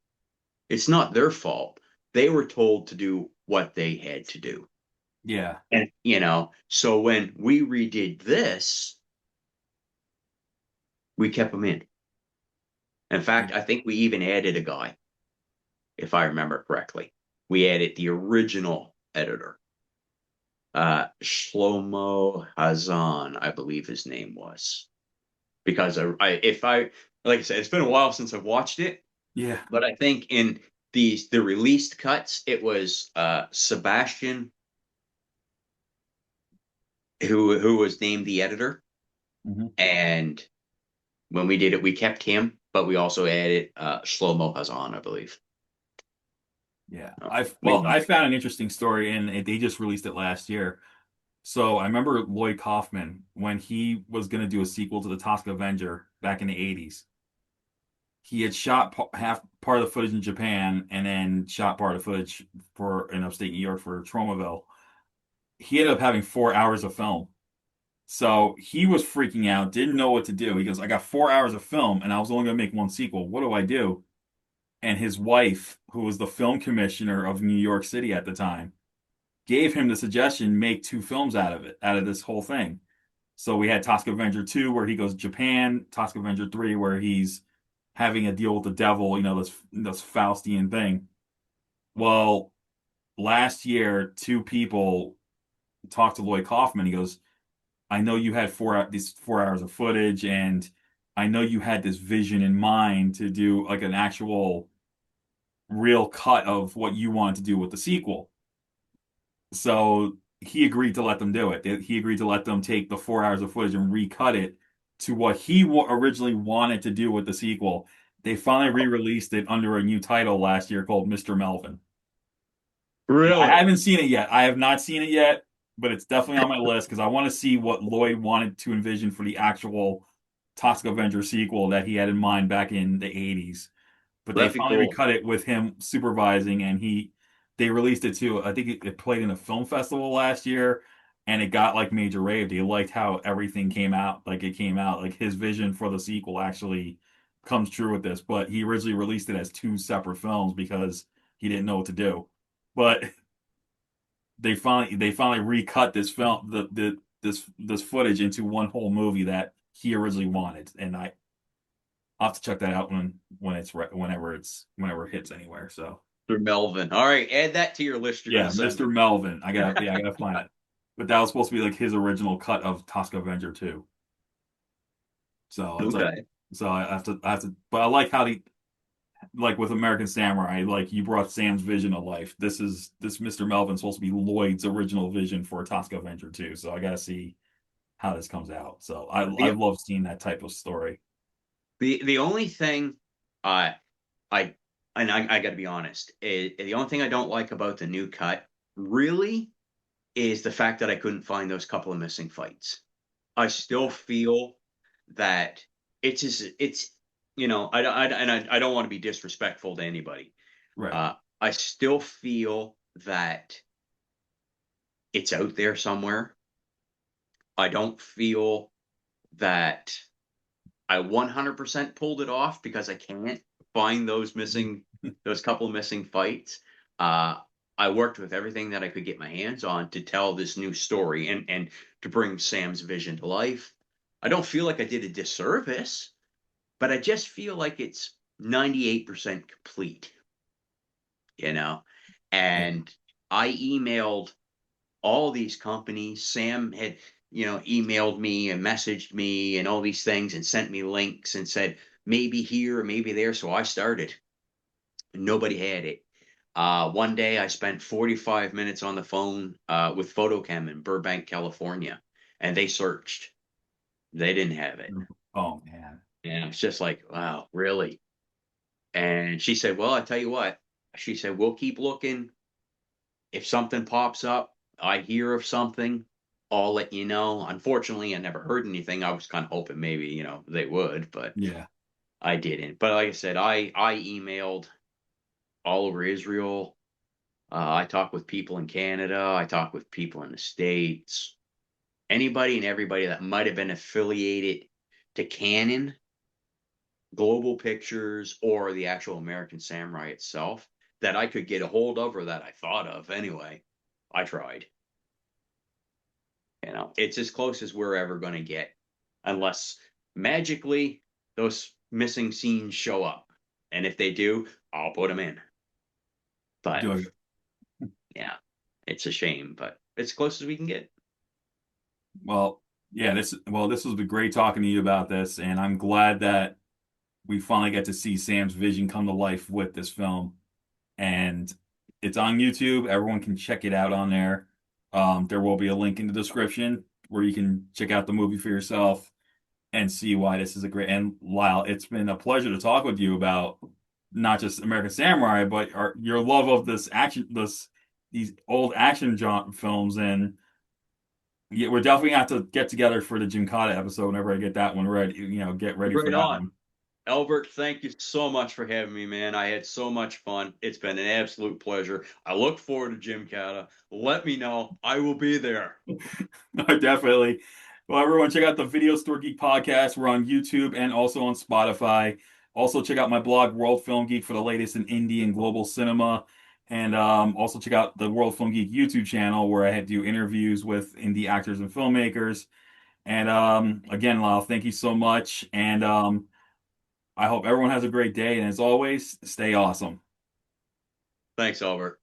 It's not their fault. They were told to do what they had to do. yeah, And so when we redid this, we kept them in. In fact, I think we even added a guy, if I remember correctly. We added the original editor, Shlomo Hazan, I believe his name was. Because like I said, it's been a while since I've watched it, yeah, but I think in the released cuts, it was Sebastian who was named the editor. Hmm. And when we did it, we kept him, but we also added Shlomo Hazan, I believe. Yeah, Oh, I maybe. found an interesting story, and they just released it last year. So I remember Lloyd Kaufman when he was going to do a sequel to the Tosca Avenger back in the 80s. He had shot half part of the footage in Japan and then shot part of the footage for in upstate New York for Tromaville. He ended up having 4 hours of film. So he was freaking out, didn't know what to do. He goes, I got 4 hours of film and I was only going to make one sequel. What do I do? And his wife, who was the film commissioner of New York City at the time, gave him the suggestion, make two films out of it, out of this whole thing. So we had Tosca Avenger 2, where he goes to Japan, Tosca Avenger 3, where he's having a deal with the devil, this Faustian thing. Well, last year, two people talked to Lloyd Kaufman. He goes, I know you had these 4 hours of footage, and I know you had this vision in mind to do like an actual real cut of what you wanted to do with the sequel. So he agreed to let them do it. He agreed to let them take the 4 hours of footage and recut it to what he originally wanted to do with the sequel. They finally re-released it under a new title last year called Mr. Melvin. And I Really? haven't seen it yet. I have not seen it yet, but it's definitely on my list because I want to see what Lloyd wanted to envision for the actual Toxic Avenger sequel that he had in mind back in the 80s. But they That'd be finally cool. recut it with him supervising, and they released it too. I think it played in a film festival last year, and it got like major rave. They liked how everything came out, like it came out, like his vision for the sequel actually comes true with this. But he originally released it as two separate films because he didn't know what to do. But they finally recut this film, this footage into one whole movie that he originally wanted, and I'll have to check that out whenever it hits anywhere. So Through Melvin. All right, add that to your list you're yeah, gonna send Mr. me. Melvin. I gotta find it. But that was supposed to be like his original cut of Tosca Avenger 2. So it's like Okay. so I have to but I like how he like with American Samurai, like you brought Sam's vision to life. This Mr. Melvin's supposed to be Lloyd's original vision for Tosca Avenger 2. So I gotta see how this comes out. So I The love seeing that type of story. the only thing uh I I got to be honest, the only thing I don't like about the new cut really is the fact that I couldn't find those couple of missing fights. I still Yeah. feel that it's I don't want to be disrespectful to anybody. Right. Uh, I still feel that it's out there somewhere. I don't feel that I 100% pulled it off because I can't find those couple missing fights. Uh, I worked with everything that I could get my hands on to tell this new story and to bring Sam's vision to life. I don't feel like I did a disservice, but I just feel like it's 98% complete, you know? Yeah. And I emailed all these companies. Sam had, emailed me and messaged me and all these things and sent me links and said, maybe here or maybe there. So I started. Nobody had it. One day I spent 45 minutes on the phone with Photochem in Burbank, California, and they searched. They didn't have it. Oh man. And it's just like, wow, really? And she said, well, I tell you what, she said, we'll keep looking. If something pops up, I hear of something, I'll let you know. Unfortunately, I never heard anything. I was kind of hoping maybe, they would, but Yeah. I didn't. But like I said, I emailed all over Israel. I talked with people in Canada. I talked with people in the States. Anybody and everybody that might have been affiliated to Canon, Global Pictures, or the actual American Samurai itself that I could get a hold of or that I thought of anyway. I tried. It's as close as we're ever going to get, unless magically those missing scenes show up. And if they do, I'll put them in. But Do yeah, it's a shame, but it's as close as we can get. Well, yeah, this was great talking to you about this, and I'm glad that we finally get to see Sam's vision come to life with this film. And it's on YouTube. Everyone can check it out on there. There will be a link in the description where you can check out the movie for yourself and see why this is a great. And Lyle, it's been a pleasure to talk with you about not just American Samurai, but your love of these old action films. And yeah, we're definitely gonna have to get together for the Gymkhana episode whenever I get that one ready. Get ready for Right that on. one. Albert, thank you so much for having me, man. I had so much fun. It's been an absolute pleasure. I look forward to Jim Cata. Let me know. I will be there. Definitely. Well, everyone, check out the Video Store Geek podcast. We're on YouTube and also on Spotify. Also, check out my blog, World Film Geek, for the latest in indie and global cinema. And also check out the World Film Geek YouTube channel where I do interviews with indie actors and filmmakers. And again, Lyle, thank you so much. And I hope everyone has a great day. And as always, stay awesome. Thanks, Albert.